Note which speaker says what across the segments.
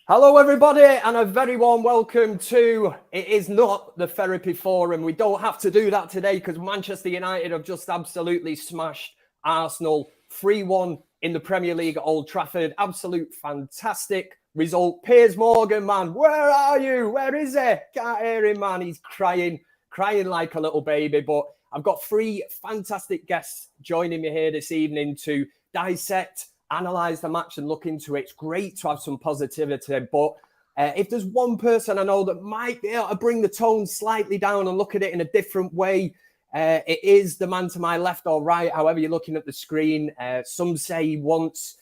Speaker 1: Hello, everybody, and a very warm welcome to It Is Not the Therapy Forum. We don't have to do that today because Manchester United have just absolutely smashed Arsenal 3-1 in the Premier League at Old Trafford. Absolute fantastic result. Piers Morgan, man, where are you? Where is he? Can't hear him, man. He's crying like a little baby. But I've got three fantastic guests joining me here this evening to dissect, analyse the match and look into it. It's great to have some positivity, but if there's one person I know that might be able to bring the tone slightly down and look at it in a different way, it is the man to my left or right, however you're looking at the screen. Some say he once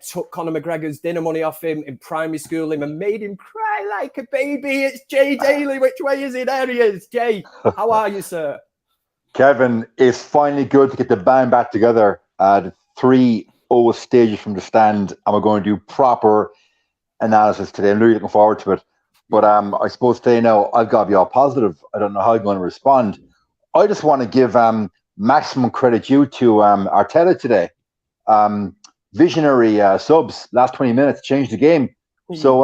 Speaker 1: took Conor McGregor's dinner money off him in primary school and made him cry like a baby. It's Jay Daly. Which way is he? There he is. Jay, how are you, sir?
Speaker 2: Kevin, it's finally good to get the band back together. The 3-0 stages from the stand, and we're going to do proper analysis today. I'm really looking forward to it. But I suppose today now I've got to be all positive. I don't know how I'm going to respond. I just want to give maximum credit due to Arteta today. Visionary subs, last 20 minutes, changed the game. So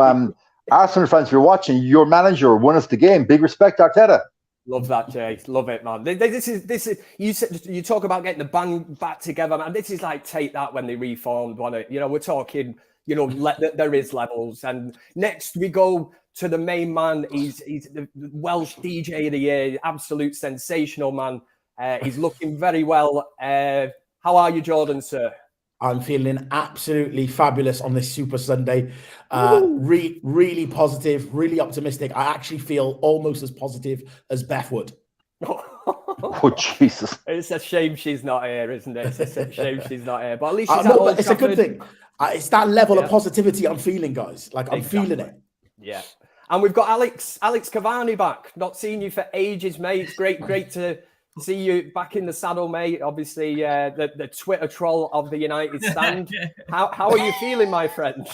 Speaker 2: Arsenal fans, if you're watching, your manager won us the game. Big respect, Arteta.
Speaker 1: Love that, Jay. Love it, man. This is. You talk about getting the band back together, man. This is like Take That when they reformed, wasn't it? You know, we're talking. You know, there is levels. And next we go to the main man. He's the Welsh DJ of the year. Absolute sensational man. He's looking very well. How are you, Jordan, sir?
Speaker 3: I'm feeling absolutely fabulous on this Super Sunday. Really positive, really optimistic. I actually feel almost as positive as Beth would.
Speaker 2: Oh, Jesus.
Speaker 1: It's a shame she's not here, isn't it? It's a shame she's not here. But at least she's no,
Speaker 3: but it's a good thing. It's that level of positivity I'm feeling, guys. Like, I'm feeling it.
Speaker 1: Yeah. And we've got Alex Cavani back. Not seen you for ages, mate. It's great to see you back in the saddle, mate. Obviously, the Twitter troll of the United stand. How are you feeling, my friend?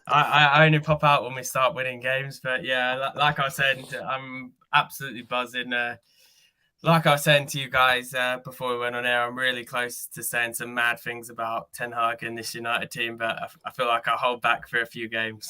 Speaker 4: I only pop out when we start winning games. But yeah, like I said, I'm absolutely buzzing. Like I was saying to you guys before we went on air, I'm really close to saying some mad things about Ten Hag and this United team, but I feel like I'll hold back for a few games.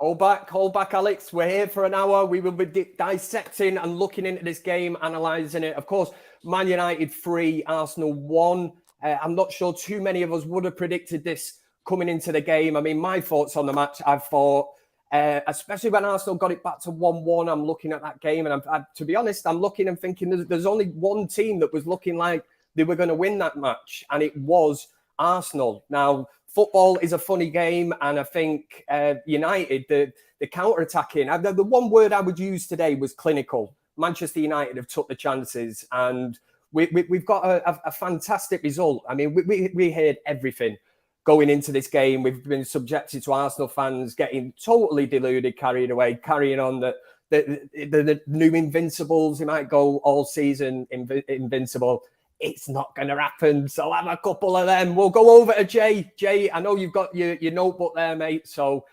Speaker 1: Hold back, Alex. We're here for an hour. We will be dissecting and looking into this game, analysing it. Of course, Man United 3, Arsenal 1. I'm not sure too many of us would have predicted this coming into the game. I mean, my thoughts on the match, I thought, especially when Arsenal got it back to 1-1, I'm looking at that game. And to be honest, I'm looking and thinking there's only one team that was looking like they were going to win that match, and it was Arsenal. Now, football is a funny game, and I think United, the counter-attacking, the one word I would use today was clinical. Manchester United have took the chances, and we've got a fantastic result. I mean, we heard everything going into this game. We've been subjected to Arsenal fans getting totally deluded, carried away, carrying on the new invincibles. They might go all season invincible. It's not going to happen. So have a couple of them. We'll go over to Jay. Jay, I know you've got your notebook there, mate. So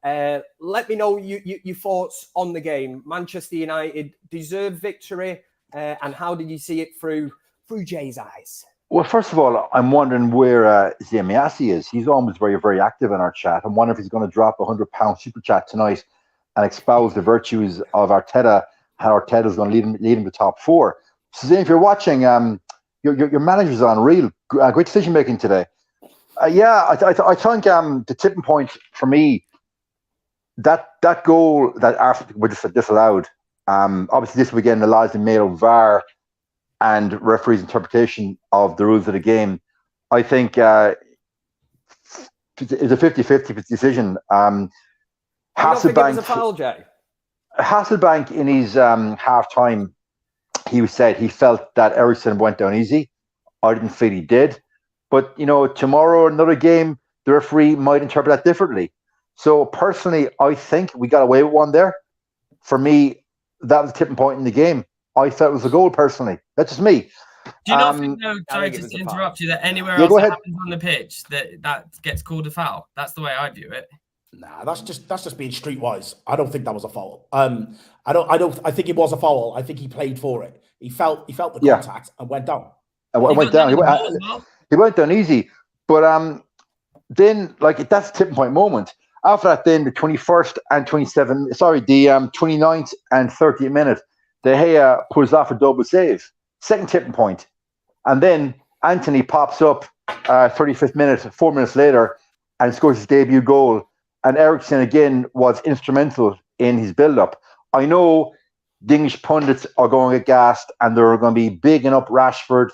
Speaker 1: let me know your thoughts on the game. Manchester United deserved victory. And how did you see it through Jay's eyes?
Speaker 2: Well, first of all, I'm wondering where Zemiassi is. He's always very, very active in our chat. I'm wondering if he's going to drop £100 super chat tonight and espouse the virtues of Arteta, how Arteta is going to lead him to top 4. So, Zane, if you're watching, your manager's unreal. Great decision making today. I think the tipping point for me, that goal that Arsenal were just disallowed. Obviously, this weekend the laws been made of VAR and referee's interpretation of the rules of the game. I think it's a 50-50 decision.
Speaker 1: Hasselbank was a foul, Jay.
Speaker 2: Hasselbank in his half-time, he said he felt that Eriksen went down easy. I didn't feel he did. But, you know, tomorrow, another game, the referee might interpret that differently. So, personally, I think we got away with one there. For me, that was a tipping point in the game. I felt it was a goal, personally. That's just me.
Speaker 4: Do you not think, though, sorry to interrupt you, that anywhere else that happens on the pitch, that gets called a foul? That's the way I view it.
Speaker 3: Nah, that's just being streetwise. I don't think that was a foul. I think it was a foul. I think he played for it. He felt the contact and went down.
Speaker 2: He went down easy. But then like that's the tipping point moment. After that, then the 21st and 27th, sorry, the 29th and 30th minute, De Gea pulls off a double save. Second tipping point. And then Antony pops up 35th minute, 4 minutes later, and scores his debut goal. And Eriksen again was instrumental in his build-up. I know the English pundits are going to get gassed, and they're going to be bigging up Rashford,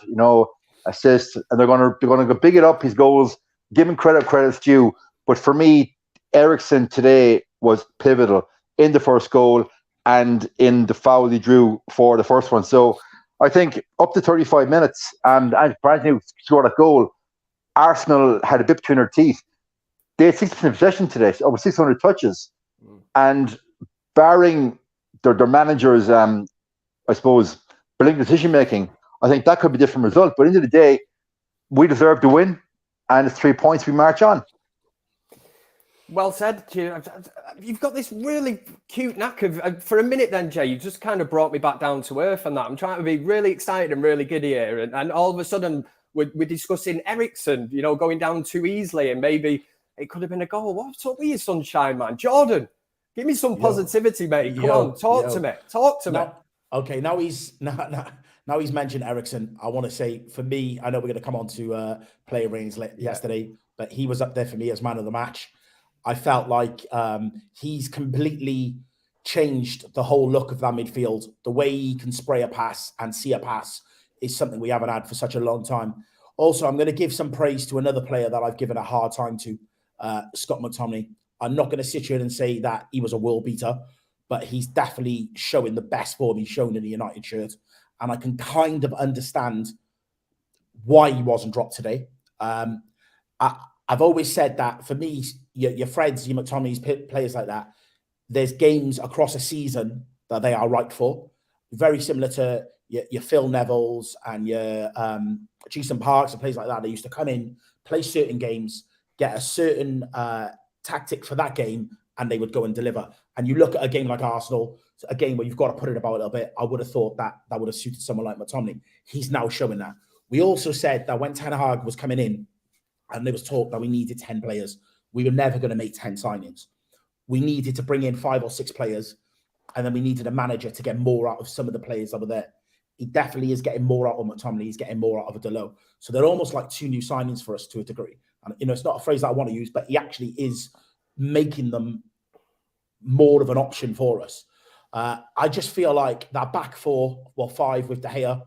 Speaker 2: assists, and they're going to go big it up his goals, give him credit's due. But for me, Eriksen today was pivotal in the first goal and in the foul he drew for the first one. So I think up to 35 minutes, and Anthony scored that goal, Arsenal had a bit between their teeth. They had 60% possession today, over 600 touches. And barring their managers, I suppose, brilliant decision-making, I think that could be a different result. But at the end of the day, we deserve to win, and it's 3 points, we march on.
Speaker 1: Well said. You've got this really cute knack of, for a minute then, Jay, you just kind of brought me back down to earth and that. I'm trying to be really excited and really giddy here. And all of a sudden, we're discussing Eriksen, going down too easily, and maybe it could have been a goal. What's up with you, sunshine, man? Jordan, give me some positivity, mate. Come on, talk to me. Talk to me.
Speaker 3: Okay, now he's mentioned Eriksen. I want to say, for me, I know we're going to come on to player ratings yesterday, but he was up there for me as man of the match. I felt like he's completely changed the whole look of that midfield. The way he can spray a pass and see a pass is something we haven't had for such a long time. Also, I'm going to give some praise to another player that I've given a hard time to, Scott McTominay. I'm not going to sit here and say that he was a world beater, but he's definitely showing the best form he's shown in the United shirt. And I can kind of understand why he wasn't dropped today. I've always said that for me, your Freds, your McTominays, players like that, there's games across a season that they are right for. Very similar to your Phil Nevilles and your Jason Parks and players like that. They used to come in, play certain games, get a certain tactic for that game, and they would go and deliver. And you look at a game like Arsenal, a game where you've got to put it about a little bit. I would have thought that would have suited someone like McTominay. He's now showing that. We also said that when Ten Hag was coming in, and there was talk that we needed 10 players, we were never going to make 10 signings. We needed to bring in 5 or 6 players, and then we needed a manager to get more out of some of the players that were there. He definitely is getting more out of McTominay. He's getting more out of Delo. So they're almost like 2 new signings for us to a degree. And, it's not a phrase that I want to use, but he actually is making them more of an option for us. I just feel like that back 4, 5 with De Gea,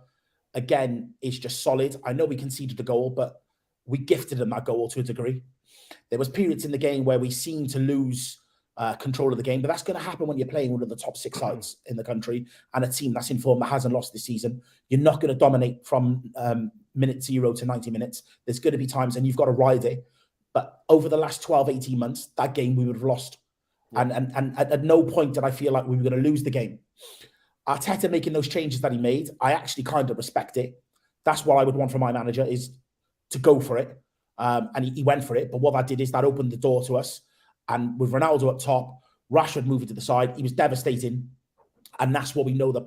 Speaker 3: again, is just solid. I know we conceded a goal, but we gifted them that goal to a degree. There was periods in the game where we seemed to lose control of the game, but that's going to happen when you're playing one of the top 6 sides in the country and a team that's in form that hasn't lost this season. You're not going to dominate from minute 0 to 90 minutes. There's going to be times, and you've got to ride it. But over the last 12, 18 months, that game we would have lost. And at no point did I feel like we were going to lose the game. Arteta making those changes that he made, I actually kind of respect it. That's what I would want from my manager, is to go for it. And he went for it. But what that did is that opened the door to us. And with Ronaldo up top, Rashford moving to the side, he was devastating. And that's what we know the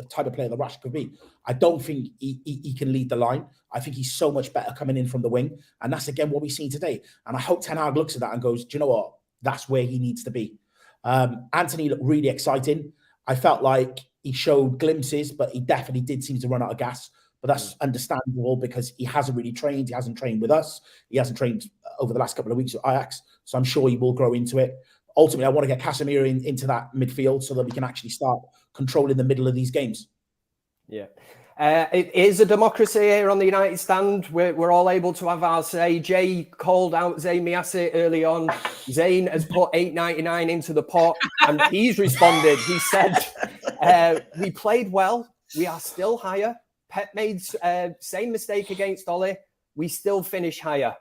Speaker 3: type of player that Rashford could be. I don't think he can lead the line. I think he's so much better coming in from the wing. And that's, again, what we've seen today. And I hope Ten Hag looks at that and goes, do you know what? That's where he needs to be. Antony looked really exciting. I felt like he showed glimpses, but he definitely did seem to run out of gas. But that's understandable because he hasn't really trained. He hasn't trained with us. He hasn't trained over the last couple of weeks with Ajax. So I'm sure he will grow into it. Ultimately, I want to get Casemiro into that midfield so that we can actually start controlling the middle of these games.
Speaker 1: Yeah. It is a democracy here on the United Stand. We're all able to have our say. Jay called out Zayn Miasse early on. Zayn has put $8.99 into the pot, and he's responded. He said, we played well. We are still higher. Pep made same mistake against Ole. We still finish higher.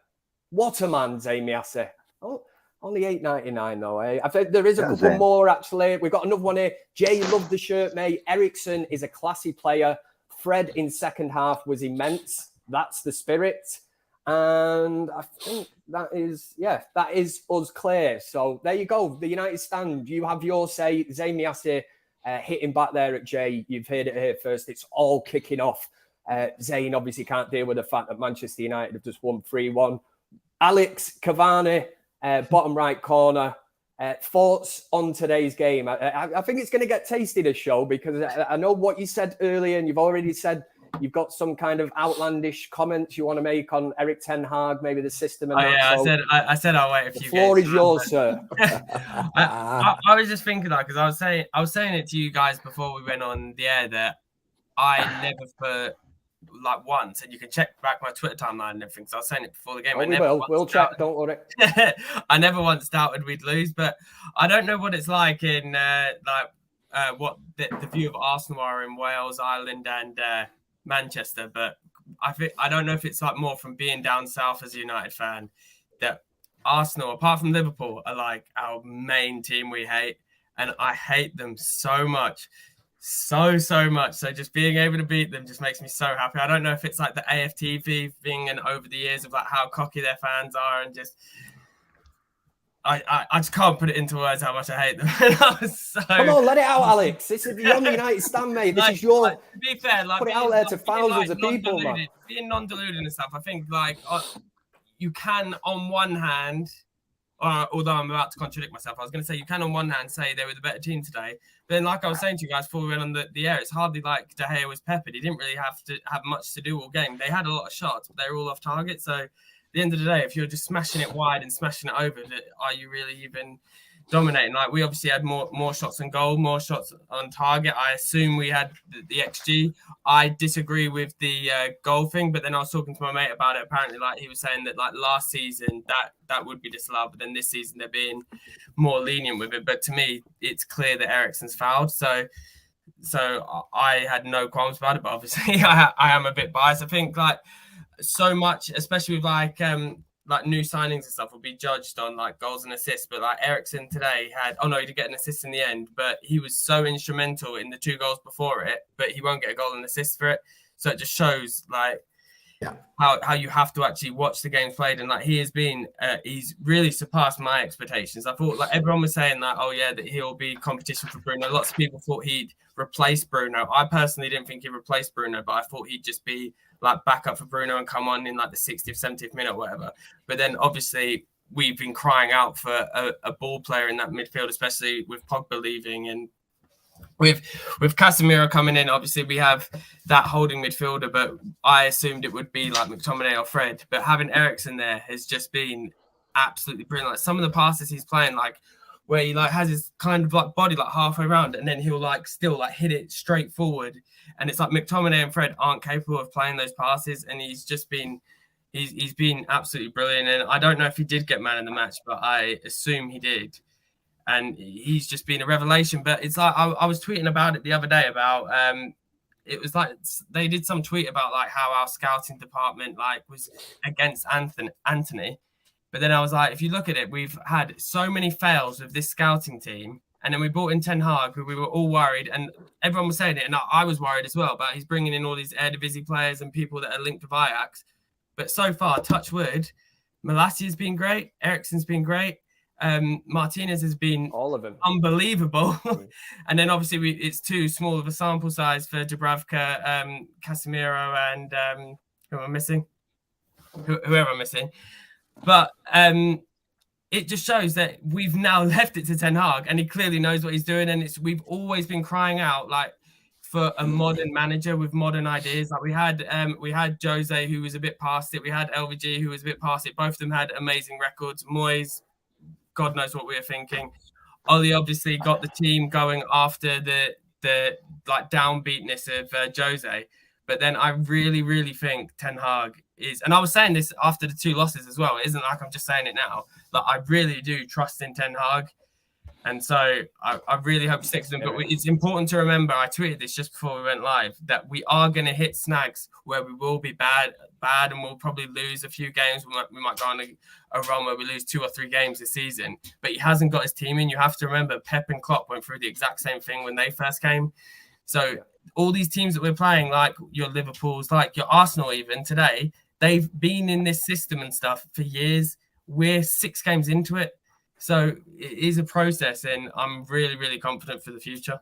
Speaker 1: What a man, Zayn Miasse. Oh, only $8.99 though, eh? I think there is a couple more, actually. We've got another one here. Jay loved the shirt, mate. Eriksen is a classy player. Fred in second half was immense. That's the spirit. And I think that is us clear. So there you go. The United Stand. You have your say. Zayn Miasse hitting back there at Jay. You've heard it here first. It's all kicking off. Zayn obviously can't deal with the fact that Manchester United have just won 3-1. Alex Cavani, bottom right corner. Thoughts on today's game? I think it's going to get tasty, this show, because I know what you said earlier, and you've already said you've got some kind of outlandish comments you want to make on Erik ten Hag, maybe the system and that.
Speaker 4: Yeah,
Speaker 1: so
Speaker 4: I said I'll wait a few.
Speaker 1: The floor is yours, sir.
Speaker 4: I was just thinking that because I was saying it to you guys before we went on the air that I never put like once, and you can check back my Twitter timeline and everything. So I was saying it before the game.
Speaker 1: We'll check. Don't worry.
Speaker 4: I never once doubted we'd lose, but I don't know what it's like in what the view of Arsenal are in Wales, Ireland, and Manchester. But I don't know if it's like more from being down south as a United fan that Arsenal, apart from Liverpool, are like our main team we hate, and I hate them so much. So much. So just being able to beat them just makes me so happy. I don't know if it's like the AFTV thing and over the years of like how cocky their fans are, and just I just can't put it into words how much I hate them.
Speaker 1: Come on, let it out, Alex. This is you're on the United stand, mate. This is your.
Speaker 4: To be fair, like
Speaker 1: put it out there to thousands of people, man.
Speaker 4: Being non-deluded and stuff. I think like you can, on one hand. Although I'm about to contradict myself, I was going to say you can on one hand say they were the better team today. But then, like I was saying to you guys before we went on the air, it's hardly like De Gea was peppered. He didn't really have to have much to do all game. They had a lot of shots, but they were all off target. So at the end of the day, if you're just smashing it wide and smashing it over, are you really even dominating? Like we obviously had more shots on goal, more shots on target. I assume we had the XG. I disagree with the goal thing, but then I was talking to my mate about it. Apparently, like he was saying that like last season that would be disallowed, but then this season they're being more lenient with it. But to me, it's clear that Eriksen's fouled. So I had no qualms about it, but obviously I am a bit biased. I think like so much, especially with like new signings and stuff, will be judged on like goals and assists. But like Eriksen today he did get an assist in the end, but he was so instrumental in the 2 goals before it, but he won't get a goal and assist for it. So it just shows like how you have to actually watch the games played. And like he has been, he's really surpassed my expectations. I thought like everyone was saying that, that he'll be competition for Bruno. Lots of people thought he'd replace Bruno. I personally didn't think he'd replace Bruno, but I thought he'd just be like back up for Bruno and come on in like the 60th, 70th minute or whatever. But then obviously we've been crying out for a ball player in that midfield, especially with Pogba leaving and with Casemiro coming in. Obviously we have that holding midfielder, but I assumed it would be like McTominay or Fred. But having Eriksen there has just been absolutely brilliant. Like some of the passes he's playing, like where he like has his kind of like body like halfway around, and then he'll like still like hit it straight forward. And it's like McTominay and Fred aren't capable of playing those passes, and he's just been he's been absolutely brilliant. And I don't know if he did get man of the match, but I assume he did. And he's just been a revelation. But it's like I was tweeting about it the other day about it was like they did some tweet about like how our scouting department like was against Anthony. But then I was like, if you look at it, we've had so many fails with this scouting team. And then we brought in Ten Hag, who we were all worried. And everyone was saying it. And I was worried as well. But he's bringing in all these Eredivisie players and people that are linked with Ajax. But so far, touch wood, Malasia's been great. Eriksen's been great. Martinez has been
Speaker 1: all of them
Speaker 4: unbelievable. And then obviously it's too small of a sample size for Dubravka, Casemiro, and whoever I'm missing. But it just shows that we've now left it to Ten Hag, and he clearly knows what he's doing. And we've always been crying out like for a modern manager with modern ideas. Like we had Jose, who was a bit past it. We had LVG, who was a bit past it. Both of them had amazing records. Moyes, God knows what we were thinking. Oli obviously got the team going after the like downbeatness of Jose. But then I really, really think Ten Hag is, and I was saying this after the 2 losses as well. It isn't like I'm just saying it now. Like I really do trust in Ten Hag. And so I really hope he sticks with them. But it's important to remember, I tweeted this just before we went live, that we are going to hit snags where we will be bad, and we'll probably lose a few games. We might go on a run where we lose 2 or 3 games this season. But he hasn't got his team in. You have to remember, Pep and Klopp went through the exact same thing when they first came. So all these teams that we're playing, like your Liverpools, like your Arsenal even today, they've been in this system and stuff for years. We're 6 games into it. So it is a process, and I'm really, really confident for the future.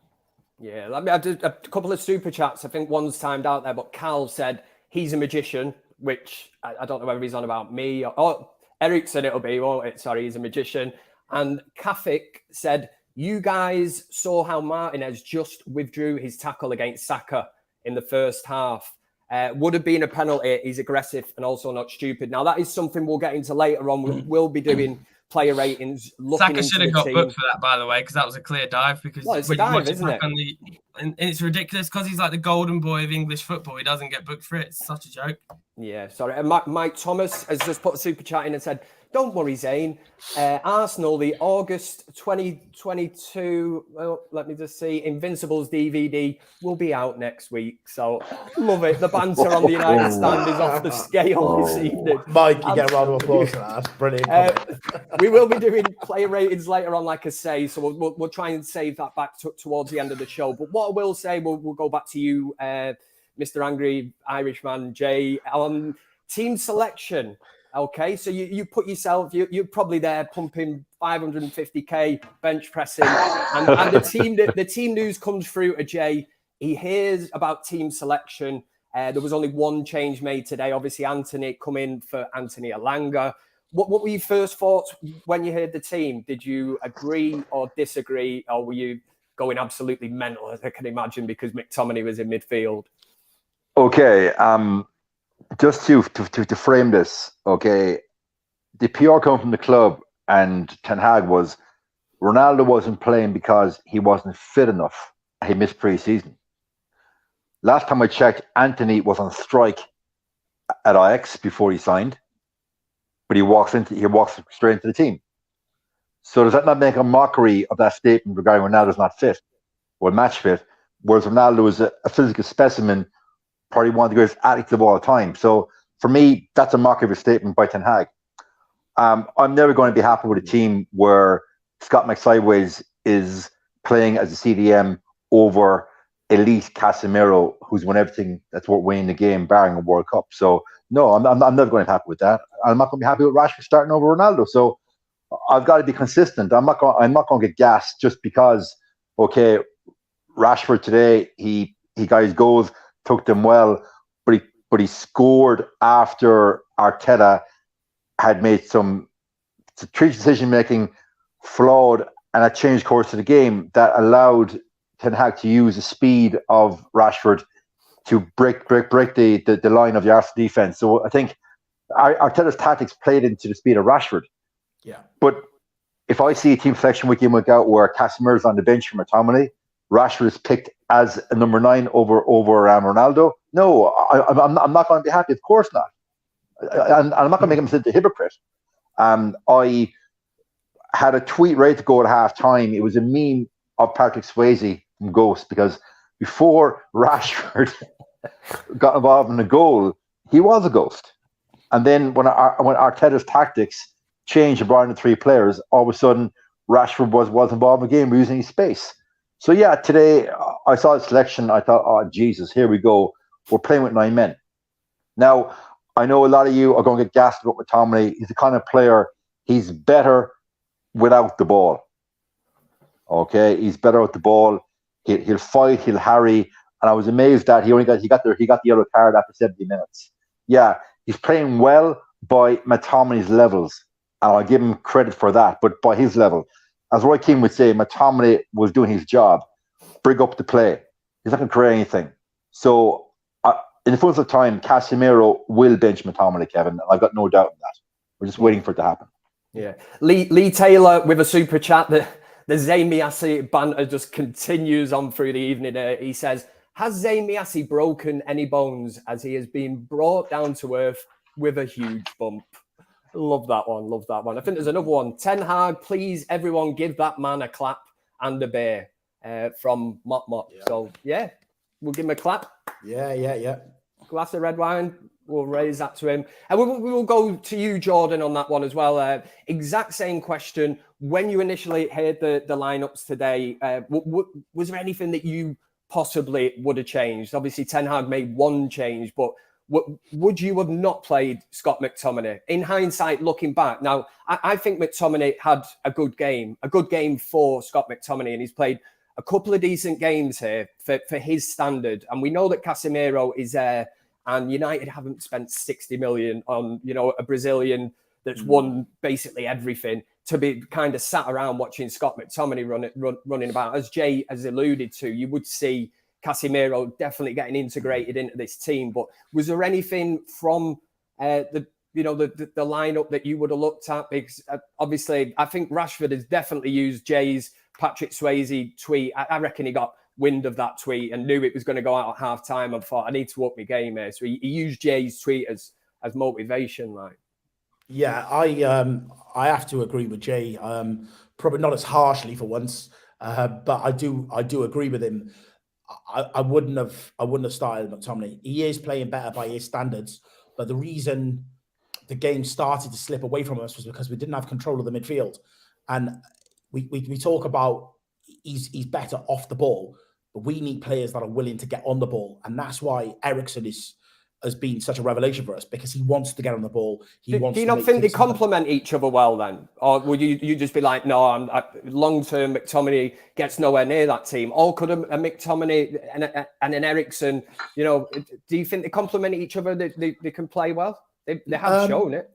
Speaker 1: Yeah, I did a couple of super chats. I think one's timed out there, but Cal said he's a magician, which I don't know whether he's on about me or Ericsson it'll be, won't it? Sorry, he's a magician. And Kafik said, you guys saw how Martinez just withdrew his tackle against Saka in the first half. Would have been a penalty. He's aggressive and also not stupid. Now, that is something we'll get into later on. We'll be doing player ratings.
Speaker 4: Saka should have got booked for that, by the way, because that was a clear dive. Because
Speaker 1: it's a dive, isn't it?
Speaker 4: And it's ridiculous because he's like the golden boy of English football. He doesn't get booked for it. It's such a joke.
Speaker 1: Yeah, sorry. And Mike Thomas has just put a super chat in and said, don't worry, Zane. Arsenal, the August 2022, well, let me just see, Invincibles DVD will be out next week. So, love it. The banter on the United stand is off the scale this evening.
Speaker 3: Mike, you get a round of applause for that. That's brilliant.
Speaker 1: We will be doing player ratings later on, like I say, so we'll try and save that back towards the end of the show. But what I will say, we'll go back to you, Mr. Angry Irishman, Jay, on team selection. Okay, so you put yourself, you're probably there pumping 550k bench pressing, and the team news comes through to Jay. He hears about team selection. There was only one change made today. Obviously, Antony come in for Anthony Elanga. What were your first thoughts when you heard the team? Did you agree or disagree, or were you going absolutely mental, as I can imagine, because McTominay was in midfield?
Speaker 2: Okay, just to frame this, okay, the PR come from the club and Ten Hag was Ronaldo wasn't playing because he wasn't fit enough. He missed pre-season. Last time I checked, Anthony was on strike at Ajax before he signed, but he walks straight into the team. So does that not make a mockery of that statement regarding Ronaldo's not fit or match fit, whereas Ronaldo is a physical specimen, probably one of the greatest athletes of all time. So for me, that's a mockery of a statement by Ten Hag. I'm never going to be happy with a team where Scott McSideways is playing as a CDM over elite Casemiro, who's won everything that's worth winning the game, barring a World Cup. So no, I'm never going to be happy with that. I'm not going to be happy with Rashford starting over Ronaldo. So I've got to be consistent. I'm not going to get gassed just because, okay, Rashford today, he got his goals, took them well, but he scored after Arteta had made some decision making flawed, and that changed course of the game that allowed Ten Hag to use the speed of Rashford to break the line of the Arsenal defense. So I think Arteta's tactics played into the speed of Rashford.
Speaker 3: Yeah.
Speaker 2: But if I see a team selection week in, week out where Casemiro's on the bench for McTominay, Rashford is picked as a number 9 over Ronaldo, no, I'm not going to be happy. Of course not. And I'm not going to make him into a hypocrite. I had a tweet ready to go at half time. It was a meme of Patrick Swayze from Ghost, because before Rashford got involved in the goal, he was a ghost. And then when Arteta's tactics changed and brought in the 3 players, all of a sudden Rashford was involved in the game, using his space. So yeah, today I saw the selection. I thought, oh Jesus, here we go. We're playing with 9 men. Now, I know a lot of you are going to get gassed about McTominay. He's the kind of player, he's better without the ball. Okay, he's better with the ball. He'll fight, he'll harry. And I was amazed that he got the yellow card after 70 minutes. Yeah, he's playing well by McTominay's levels, and I'll give him credit for that. But by his level, as Roy Keane would say, McTominay was doing his job, bring up the play. He's not going to create anything. So in the fullness of time, Casemiro will bench McTominay, Kevin. I've got no doubt in that. We're just waiting for it to happen.
Speaker 1: Yeah, Lee Taylor with a super chat. The Zayn Miassi banter just continues on through the evening. He says, has Zayn Miassi broken any bones as he has been brought down to earth with a huge bump? Love that one. I think there's another one. Ten Hag, please, everyone give that man a clap and a bear from Mott. Yeah. So, yeah, we'll give him a clap.
Speaker 3: Yeah.
Speaker 1: Glass of red wine. We'll raise that to him. And we will go to you, Jordan, on that one as well. Exact same question. When you initially heard the lineups today, was there anything that you possibly would have changed? Obviously, Ten Hag made one change, but would you have not played Scott McTominay? In hindsight, looking back, now, I think McTominay had a good game for Scott McTominay, and he's played a couple of decent games here for his standard. And we know that Casemiro is there. And United haven't spent 60 million on, a Brazilian that's won basically everything, to be kind of sat around watching Scott McTominay running about. As Jay has alluded to, you would see Casemiro definitely getting integrated into this team. But was there anything from the lineup that you would have looked at? Because obviously, I think Rashford has definitely used Jay's Patrick Swayze tweet. I reckon he got wind of that tweet and knew it was going to go out at half time and thought, I need to up my game here. So he used Jay's tweet as motivation, like.
Speaker 3: Yeah, I have to agree with Jay. Probably not as harshly for once, but I do agree with him. I wouldn't have started McTominay. He is playing better by his standards, but the reason the game started to slip away from us was because we didn't have control of the midfield. And we talk about he's better off the ball, but we need players that are willing to get on the ball, and that's why Eriksen has been such a revelation for us, because he wants to get on the ball. Do you
Speaker 1: not think they complement each other well then? Or would you just be like, no, long-term McTominay gets nowhere near that team? Or could a McTominay and an Eriksen, do you think they complement each other? They can play well? They have shown it.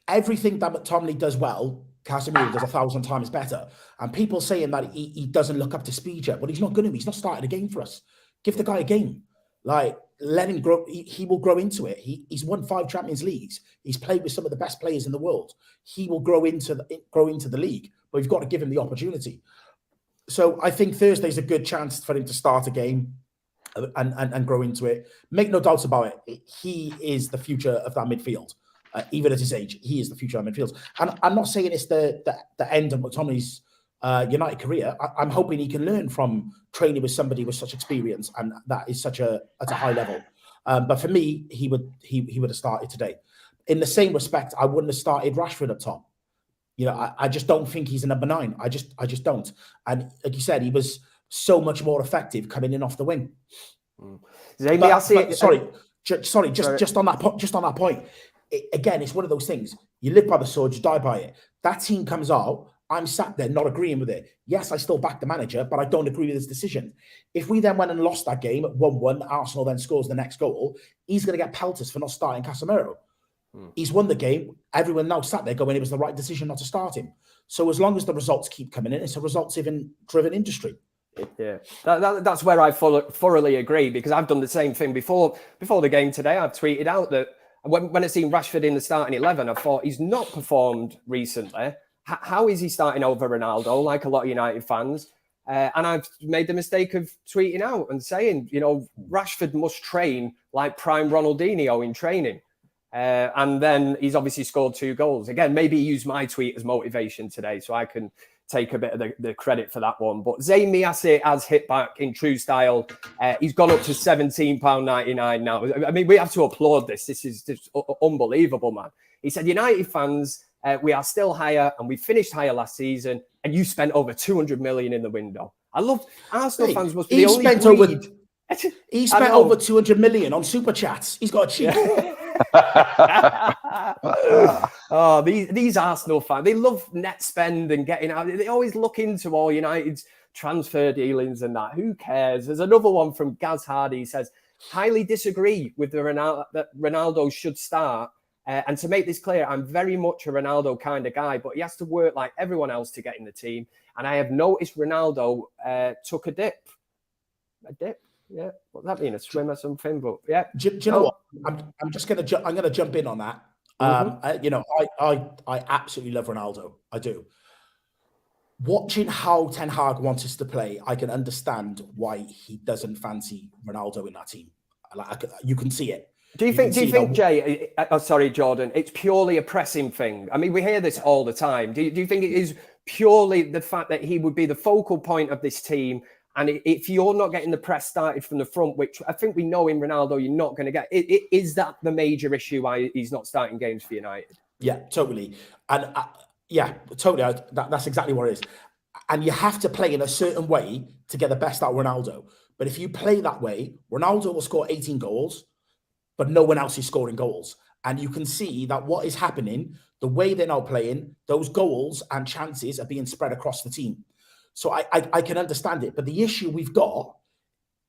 Speaker 3: Everything that McTominay does well, Casemiro does 1,000 times better. And people saying that he doesn't look up to speed yet. Well, he's not going to. He's not started a game for us. Give the guy a game. Like, let him grow. He will grow into it. He's won 5 Champions Leagues. He's played with some of the best players in the world. He will grow into the league, but we've got to give him the opportunity. So I think Thursday's a good chance for him to start a game and grow into it. Make no doubts about it. He is the future of that midfield. Even at his age, he is the future of midfield. And I'm not saying it's the end of McTominay's United career. I'm hoping he can learn from training with somebody with such experience, and that is at a high level. But for me, he would have started today. In the same respect, I wouldn't have started Rashford up top. I just don't think he's a number 9. I just don't. And like you said, he was so much more effective coming in off the wing. Just on that point. Again, it's one of those things. You live by the sword, you die by it. That team comes out. I'm sat there not agreeing with it. Yes, I still back the manager, but I don't agree with his decision. If we then went and lost that game at 1-1, Arsenal then scores the next goal, he's going to get pelters for not starting Casemiro. He's won the game. Everyone now sat there going, it was the right decision not to start him. So as long as the results keep coming in, it's a results-driven industry.
Speaker 1: Yeah, that's where I thoroughly agree, because I've done the same thing before the game today. I've tweeted out that when I seen Rashford in the starting 11, I thought he's not performed recently. How is he starting over Ronaldo, like a lot of United fans? And I've made the mistake of tweeting out and saying, Rashford must train like prime Ronaldinho in training. And then he's obviously scored 2 goals. Again, maybe he used my tweet as motivation today, so I can take a bit of the credit for that one. But Zayn Miasse has hit back in true style. He's gone up to £17.99 now. I mean, we have to applaud this. This is just unbelievable, man. He said, United fans, we are still higher, and we finished higher last season, and you spent over 200 million in the window. I love Arsenal fans must be the only breed.
Speaker 3: He spent over 200 million on super chats. He's got a cheat.
Speaker 1: Oh, these Arsenal fans, they love net spend and getting out. They always look into all United's transfer dealings and that. Who cares? There's another one from Gaz Hardy. He says, highly disagree with that Ronaldo should start. And to make this clear, I'm very much a Ronaldo kind of guy, but he has to work like everyone else to get in the team. And I have noticed Ronaldo took a dip. A dip? Yeah. What does that mean? A swim or something? But yeah.
Speaker 3: Do you know what? I'm just going to I'm going to jump in on that. I absolutely love Ronaldo. I do. Watching how Ten Hag wants us to play, I can understand why he doesn't fancy Ronaldo in that team. You can see it.
Speaker 1: Do you think, Jay, sorry, Jordan, it's purely a pressing thing? I mean, we hear this all the time. Do you think it is purely the fact that he would be the focal point of this team? And if you're not getting the press started from the front, which I think we know in Ronaldo you're not going to get, is that the major issue why he's not starting games for United?
Speaker 3: Yeah, totally. And totally. That's exactly what it is. And you have to play in a certain way to get the best out of Ronaldo. But if you play that way, Ronaldo will score 18 goals, but no one else is scoring goals. And you can see that what is happening, the way they're now playing, those goals and chances are being spread across the team. So I can understand it. But the issue we've got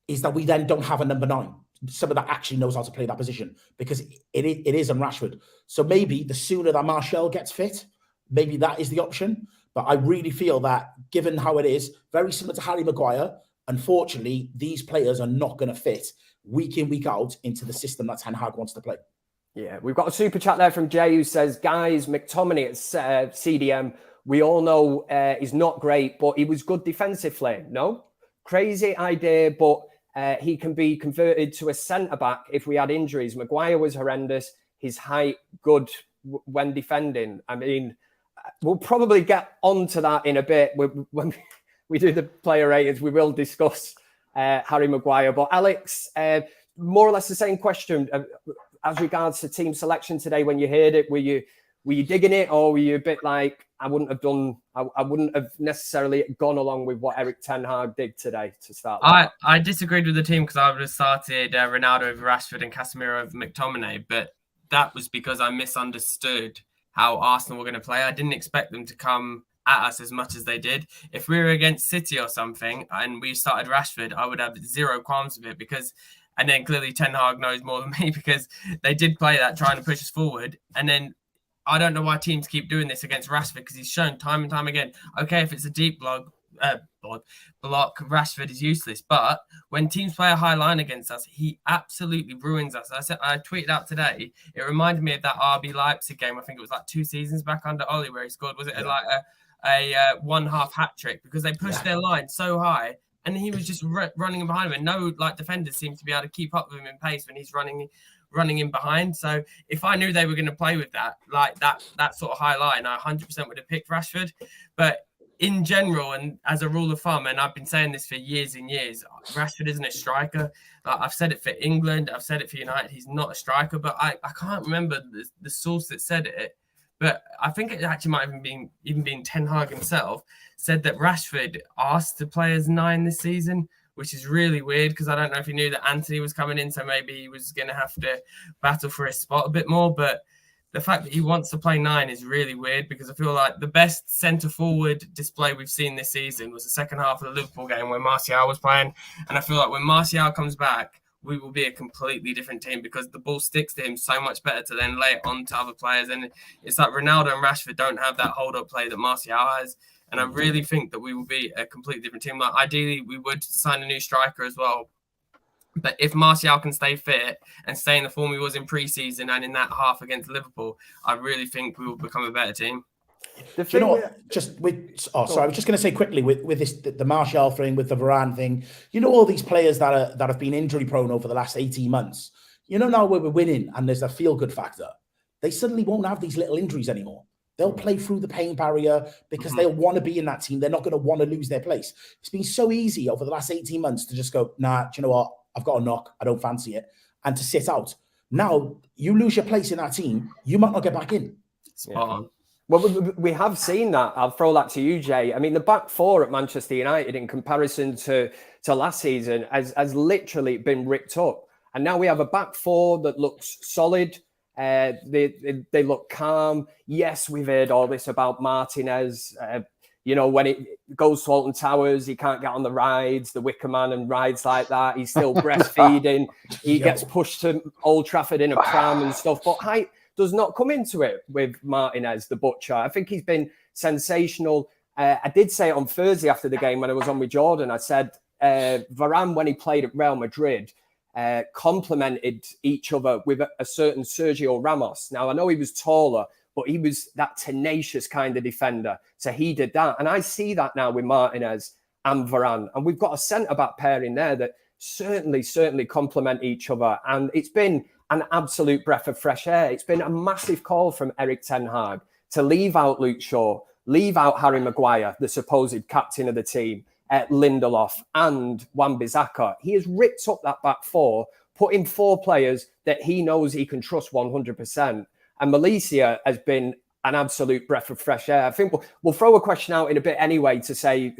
Speaker 3: is that we then don't have a number 9. someone that actually knows how to play that position, because it is on Rashford. So maybe the sooner that Martial gets fit, maybe that is the option. But I really feel that, given how it is, very similar to Harry Maguire, unfortunately, these players are not going to fit week in, week out into the system that Ten Hag wants to play.
Speaker 1: Yeah, we've got a super chat there from Jay who says, guys, McTominay at CDM, we all know is not great, but he was good defensively. No? Crazy idea, but he can be converted to a centre-back if we had injuries. Maguire was horrendous. His height, good when defending. I mean, we'll probably get onto that in a bit. When we do the player ratings, we will discuss Harry Maguire. But Alex, more or less the same question. As regards to team selection today, when you heard it, were you digging it, or were you a bit like, I wouldn't have necessarily gone along with what Erik Ten Hag did today to start?
Speaker 4: I disagreed with the team, because I would have started Ronaldo over Rashford and Casemiro over McTominay, but that was because I misunderstood how Arsenal were going to play. I didn't expect them to come at us as much as they did. If we were against City or something and we started Rashford, I would have zero qualms with it, and then clearly Ten Hag knows more than me, because they did play that, trying to push us forward. And then I don't know why teams keep doing this against Rashford, because he's shown time and time again, okay, if it's a deep block, Rashford is useless. But when teams play a high line against us, he absolutely ruins us. I tweeted out today, it reminded me of that RB Leipzig game. I think it was like 2 seasons back under Oli, where he scored, was it like a one-half hat trick, because they pushed their line so high. And he was just running in behind him, and no defenders seem to be able to keep up with him in pace when he's running in behind. So if I knew they were going to play with that, like that sort of high line, I 100% would have picked Rashford. But in general, and as a rule of thumb, and I've been saying this for years and years, Rashford isn't a striker. I've said it for England, I've said it for United. He's not a striker, but I can't remember the source that said it. But I think it actually might have even been Ten Hag himself said that Rashford asked to play as 9 this season, which is really weird, because I don't know if he knew that Anthony was coming in, so maybe he was going to have to battle for his spot a bit more. But the fact that he wants to play 9 is really weird, because I feel like the best centre-forward display we've seen this season was the second half of the Liverpool game where Martial was playing. And I feel like when Martial comes back, we will be a completely different team, because the ball sticks to him so much better to then lay it on to other players. And it's like Ronaldo and Rashford don't have that hold-up play that Martial has. And I really think that we will be a completely different team. Like, ideally, we would sign a new striker as well. But if Martial can stay fit and stay in the form he was in pre-season and in that half against Liverpool, I really think we will become a better team.
Speaker 3: Do you know what? I was just going to say quickly with this, the Martial thing, with the Varane thing. You know, all these players that have been injury prone over the last 18 months. You know, now where we're winning and there's a feel good factor, they suddenly won't have these little injuries anymore. They'll play through the pain barrier because they'll want to be in that team. They're not going to want to lose their place. It's been so easy over the last 18 months to just go, nah, do you know what? I've got a knock. I don't fancy it. And to sit out. Now, you lose your place in that team, you might not get back in.
Speaker 4: Spot on.
Speaker 1: Well, we have seen that. I'll throw that to you, Jay. I mean, the back four at Manchester United in comparison to last season has literally been ripped up. And now we have a back four that looks solid. They look calm. Yes, we've heard all this about Martinez. You know, when it goes to Alton Towers, he can't get on the rides, the Wicker Man and rides like that. He's still breastfeeding. He gets pushed to Old Trafford in a pram and stuff. But height does not come into it with Martinez, the butcher. I think he's been sensational. I did say it on Thursday after the game when I was on with Jordan. I said Varane, when he played at Real Madrid, complemented each other with a certain Sergio Ramos. Now, I know he was taller, but he was that tenacious kind of defender. So he did that. And I see that now with Martinez and Varane. And we've got a centre-back pairing there that certainly complement each other. And it's been an absolute breath of fresh air. It's been a massive call from Erik Ten Hag to leave out Luke Shaw, leave out Harry Maguire, the supposed captain of the team, Lindelof and Wan-Bissaka. He has ripped up that back four, put in 4 players that he knows he can trust 100%. And Malaysia has been an absolute breath of fresh air. I think we'll throw a question out in a bit anyway to say,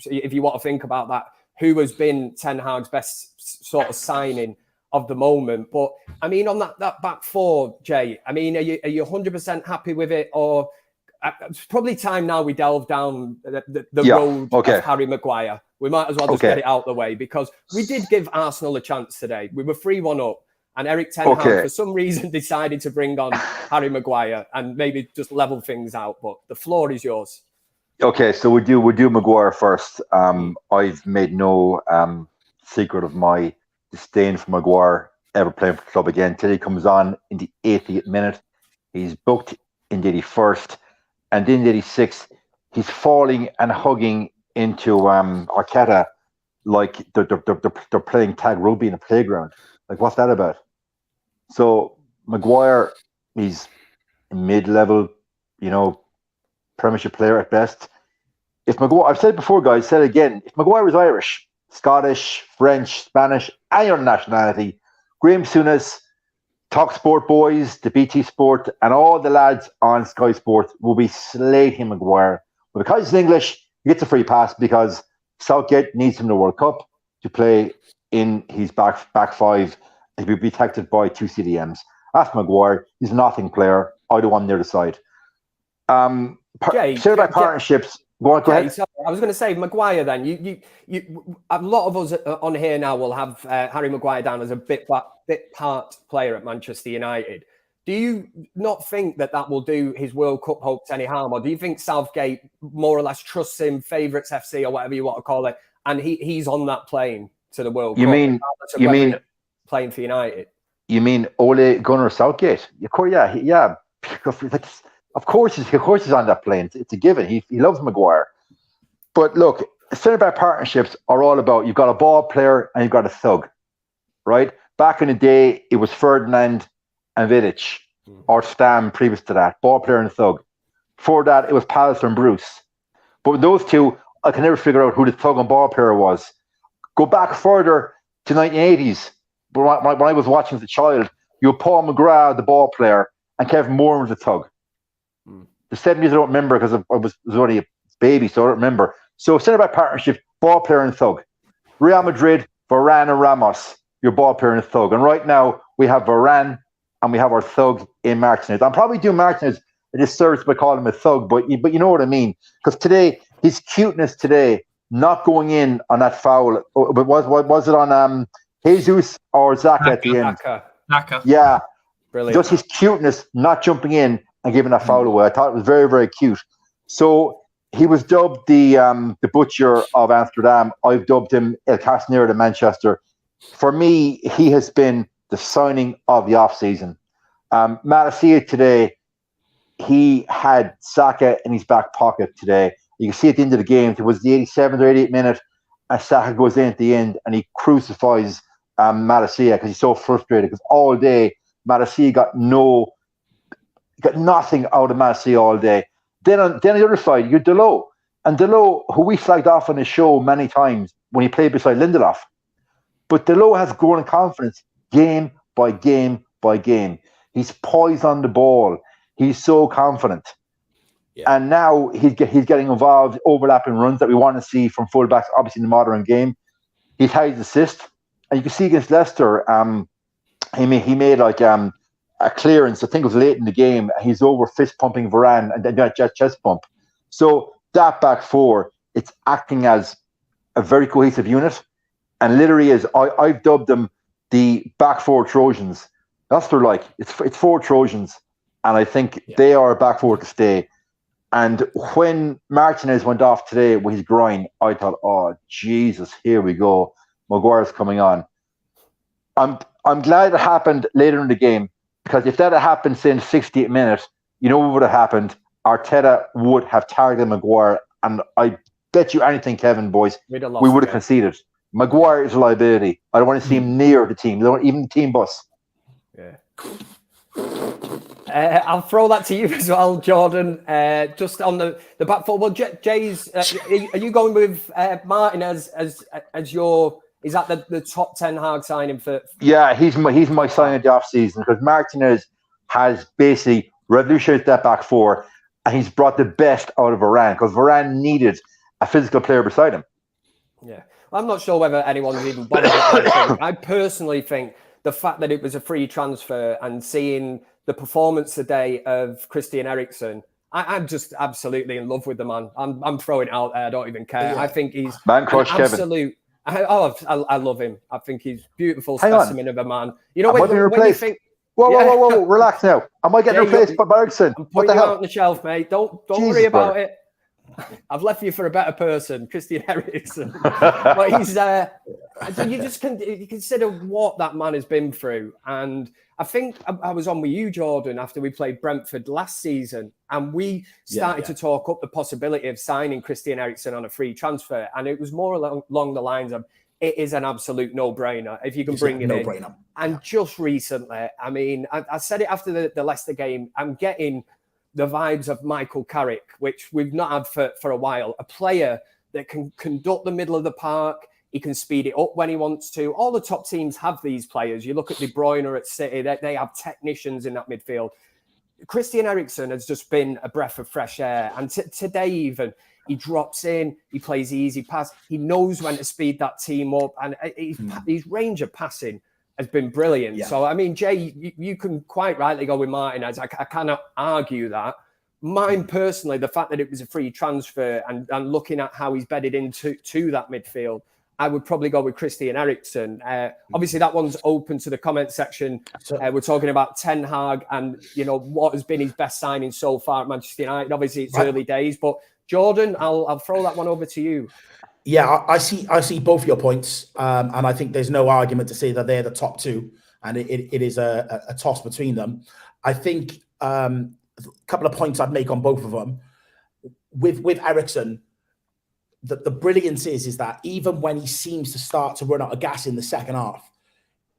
Speaker 1: if you want to think about that, who has been Ten Hag's best sort of signing of the moment. But I mean, on that back four, Jay, I mean, are you 100% happy with it? Or it's probably time now we delve down the road of Harry Maguire. We might as well just get it out of the way, because we did give Arsenal a chance today. We were 3-1 up, and Eric Ten Hag, for some reason, decided to bring on Harry Maguire and maybe just level things out. But the floor is yours.
Speaker 2: Okay, so we'll do Maguire first. I've made no secret of my disdain for Maguire ever playing for the club again till he comes on in the 80th minute. He's booked in the 81st, and in the 86th, he's falling and hugging into Arteta like they're playing tag rugby in a playground. Like, what's that about? So Maguire, he's a mid-level, Premiership player at best. If Maguire, I've said it before, guys, said it again. If Maguire was Irish, Scottish, French, Spanish, any other nationality, Graham Souness, Talk Sport boys, the BT Sport, and all the lads on Sky Sports will be slating Maguire. But because he's English, he gets a free pass because Southgate needs him in the World Cup to play in his back five and be protected by 2 CDMs. That's Maguire. He's a nothing player. I don't want him near the side. Partnerships. Go ahead.
Speaker 1: So I was going to say Maguire. Then you, a lot of us on here now will have Harry Maguire down as a bit part player at Manchester United. Do you not think that will do his World Cup hopes any harm, or do you think Southgate more or less trusts him, favourites FC or whatever you want to call it, and he's on that plane to the World Cup? You mean playing for United?
Speaker 2: You mean Ole Gunnar Southgate? Yeah. Of course he's on that plane. It's a given. He loves Maguire. But look, centre-back partnerships are all about, you've got a ball player and you've got a thug, right? Back in the day, it was Ferdinand and Vidic, or Stam previous to that, ball player and thug. Before that, it was Pallister and Bruce. But with those two, I can never figure out who the thug and ball player was. Go back further to 1980s, when I was watching as a child, you had Paul McGrath, the ball player, and Kevin Moore was the thug. The 70s I don't remember because I was only a baby, so I don't remember. So centre-back partnership, ball player and thug. Real Madrid, Varane and Ramos, your ball player and thug. And right now we have Varane and we have our thug in Martinez. I'm probably doing Martinez a disservice by calling him a thug, but you know what I mean. Because today, his cuteness today, not going in on that foul, but was it on Jesus or Xhaka at the end?
Speaker 4: Xhaka.
Speaker 2: Yeah.
Speaker 1: Brilliant.
Speaker 2: Just his cuteness, not jumping in and giving that foul away. I thought it was very, very cute. So he was dubbed the butcher of Amsterdam. I've dubbed him El Castanero de Manchester. For me, he has been the signing of the off-season. Malacia today, he had Saka in his back pocket today. You can see at the end of the game, it was the 87th or 88th minute, and Saka goes in at the end and he crucifies Malacia because he's so frustrated, because all day Malacia got nothing out of Malacia all day. Then on the other side, you're Delot. And Delot, who we flagged off on the show many times when he played beside Lindelof. But Delot has grown in confidence game by game by game. He's poised on the ball. He's so confident. Yeah. And now he's getting involved, overlapping runs that we want to see from fullbacks, obviously in the modern game. He's had his assist. And you can see against Leicester, he made like a clearance. I think it was late in the game. He's over fist pumping Varane and then chest pump. So that back four, it's acting as a very cohesive unit, and literally is. I've dubbed them the back four Trojans. That's what they're like. It's 4 Trojans, and I think they are a back four to stay. And when Martinez went off today with his groin, I thought, oh Jesus, here we go. Maguire's coming on. I'm glad it happened later in the game, because if that had happened, say, in the 60th minute, you know what would have happened? Arteta would have targeted Maguire, and I bet you anything, Kevin, boys, we would have conceded. Maguire is a liability. I don't want to see him near the team, even the team bus.
Speaker 1: Yeah. I'll throw that to you as well, Jordan. Just on the back foot. Well, Jay's, are you going with Martin as your? Is that the top 10 Hag signing for? Yeah,
Speaker 2: he's my sign of the off season, because Martinez has basically revolutionized that back four, and he's brought the best out of Varane, because Varane needed a physical player beside him.
Speaker 1: Yeah, I'm not sure whether anyone's even bothered with that. I personally think the fact that it was a free transfer and seeing the performance today of Christian Eriksen I'm just absolutely in love with the man. I'm throwing it out there. I don't even care.
Speaker 3: Yeah.
Speaker 1: I think he's
Speaker 2: Man crush
Speaker 1: absolute. I love him. I think he's beautiful
Speaker 2: Hang
Speaker 1: specimen of a man. You know,
Speaker 2: Am I being
Speaker 1: when you
Speaker 2: replaced?
Speaker 1: think,
Speaker 2: Whoa, relax now. Am I getting replaced by Bergson?
Speaker 1: I'm
Speaker 2: What
Speaker 1: putting
Speaker 2: the
Speaker 1: you
Speaker 2: hell?
Speaker 1: out on the shelf, mate. Don't worry about it. I've left you for a better person, Christian Eriksen. But he's you consider what that man has been through. And I think I was on with you, Jordan, after we played Brentford last season, and we started to talk up the possibility of signing Christian Eriksen on a free transfer. And it was more along the lines of, it is an absolute no-brainer if you can bring it in. And just recently, I mean, I said it after the Leicester game, I'm getting the vibes of Michael Carrick, which we've not had for a while. A player that can conduct the middle of the park. He can speed it up when he wants to. All the top teams have these players. You look at De Bruyne at City, they have technicians in that midfield. Christian Eriksen has just been a breath of fresh air. And today even, he drops in, he plays the easy pass. He knows when to speed that team up. And his range of passing has been brilliant. Yeah. So, I mean, Jay, you can quite rightly go with Martinez. I cannot argue that. Mine personally, the fact that it was a free transfer and looking at how he's bedded into that midfield, I would probably go with Christian Eriksen. Obviously, that one's open to the comment section. We're talking about Ten Hag and, you know, what has been his best signing so far at Manchester United. Obviously, it's early days. But, Jordan, I'll throw that one over to you.
Speaker 3: Yeah, I see both your points, and I think there's no argument to say that they're the top two, and it is a toss between them. I think a couple of points I'd make on both of them. With Eriksen, the brilliance is that even when he seems to start to run out of gas in the second half,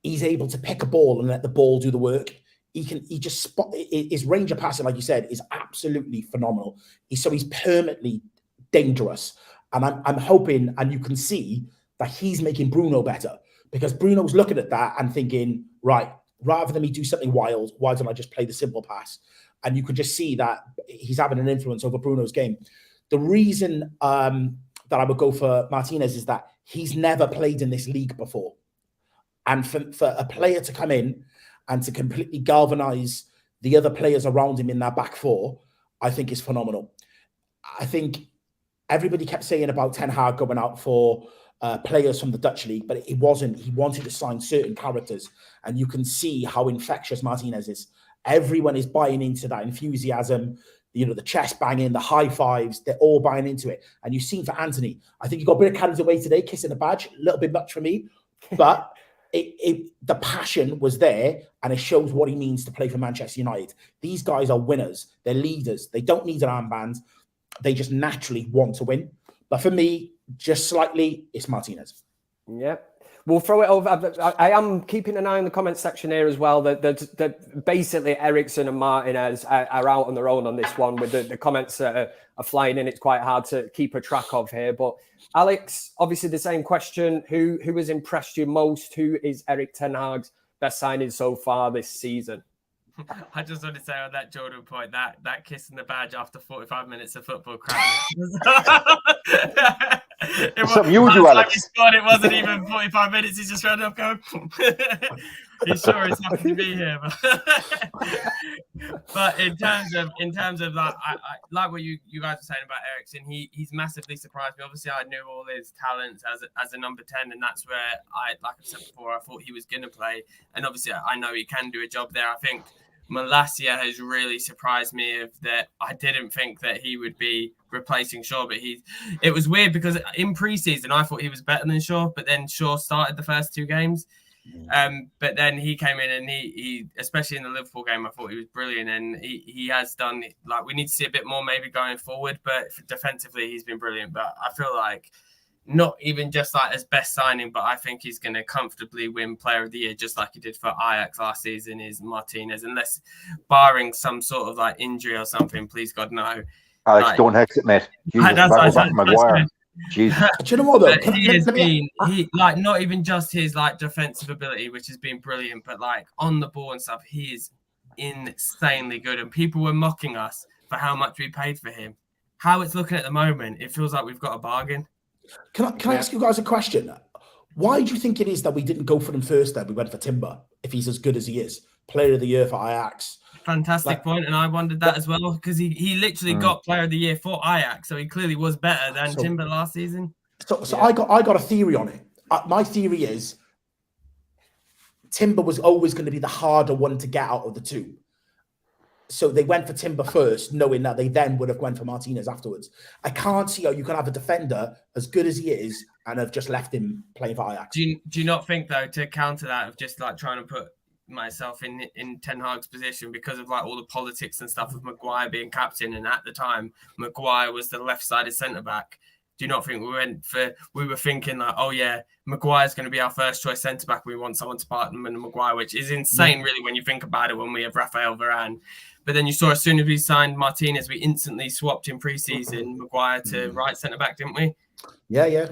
Speaker 3: he's able to pick a ball and let the ball do the work. He just spot his range of passing, like you said, is absolutely phenomenal. He's permanently dangerous. And I'm hoping, and you can see that he's making Bruno better, because Bruno's looking at that and thinking, right, rather than me do something wild, why don't I just play the simple pass? And you can just see that he's having an influence over Bruno's game. The reason that I would go for Martinez is that he's never played in this league before. And for a player to come in and to completely galvanize the other players around him in that back four, I think is phenomenal. I think everybody kept saying about Ten Hag going out for players from the Dutch league, but it wasn't. He wanted to sign certain characters, and you can see how infectious Martinez is. Everyone is buying into that enthusiasm, you know, the chest banging, the high fives, they're all buying into it. And you've seen for Anthony, I think he got a bit of carried away today, kissing the badge, a little bit much for me, but the passion was there, and it shows what he means to play for Manchester United. These guys are winners. They're leaders. They don't need an armband. They just naturally want to win. But for me, just slightly, it's Martinez.
Speaker 1: Yep. We'll throw it over. I am keeping an eye on the comment section here as well. That basically Eriksen and Martinez are out on their own on this one, with the comments that are flying in. It's quite hard to keep a track of here. But Alex, obviously the same question. Who has impressed you most? Who is Erik Ten Hag's best signing so far this season?
Speaker 4: I just want to say on that Jordan point, that kissing the badge after 45 minutes of football crap.
Speaker 2: Something you would do, Alex.
Speaker 4: Like it wasn't even 45 minutes. He just ran up going, he's sure he's happy to be here. But in terms of like, I like what you guys were saying about Eriksen. He's massively surprised me. Obviously, I knew all his talents as a number 10, and that's where like I said before, I thought he was going to play. And obviously, I know he can do a job there. I think Malacia has really surprised me of that. I didn't think that he would be replacing Shaw, but it was weird because in pre-season I thought he was better than Shaw, but then Shaw started the first two games. But then he came in and he especially in the Liverpool game, I thought he was brilliant, and he has done, like, we need to see a bit more maybe going forward, but defensively he's been brilliant. But I feel like not even just like as best signing, but I think he's going to comfortably win Player of the Year, just like he did for Ajax last season, is Martinez, unless barring some sort of like injury or something, please God no.
Speaker 2: Alex,
Speaker 4: like,
Speaker 2: don't hex it, mate. Jesus, back Maguire. Jesus.
Speaker 3: Do you know what though?
Speaker 4: He like not even just his like defensive ability, which has been brilliant, but like on the ball and stuff, he is insanely good. And people were mocking us for how much we paid for him. How it's looking at the moment, it feels like we've got a bargain.
Speaker 3: Can I ask you guys a question? Why do you think it is that we didn't go for him first then? We went for Timber, if he's as good as he is. Player of the Year for Ajax.
Speaker 4: fantastic point, and I wondered that as well, because he literally got Player of the Year for Ajax, so he clearly was better than Timber last season.
Speaker 3: So I got a theory on it. My theory is Timber was always going to be the harder one to get out of the two. So they went for Timber first, knowing that they then would have went for Martinez afterwards. I can't see how you can have a defender as good as he is and have just left him playing for Ajax.
Speaker 4: Do you not think, though, to counter that, of just like trying to put myself in Ten Hag's position, because of like all the politics and stuff of Maguire being captain, and at the time Maguire was the left-sided centre-back? Do you not think we were thinking like, oh yeah, Maguire's going to be our first choice centre-back, we want someone to partner with Maguire, which is insane really when you think about it, when we have Rafael Varane. But then you saw, as soon as we signed Martinez, we instantly swapped in pre-season Maguire to right centre-back, didn't we?
Speaker 3: Yeah.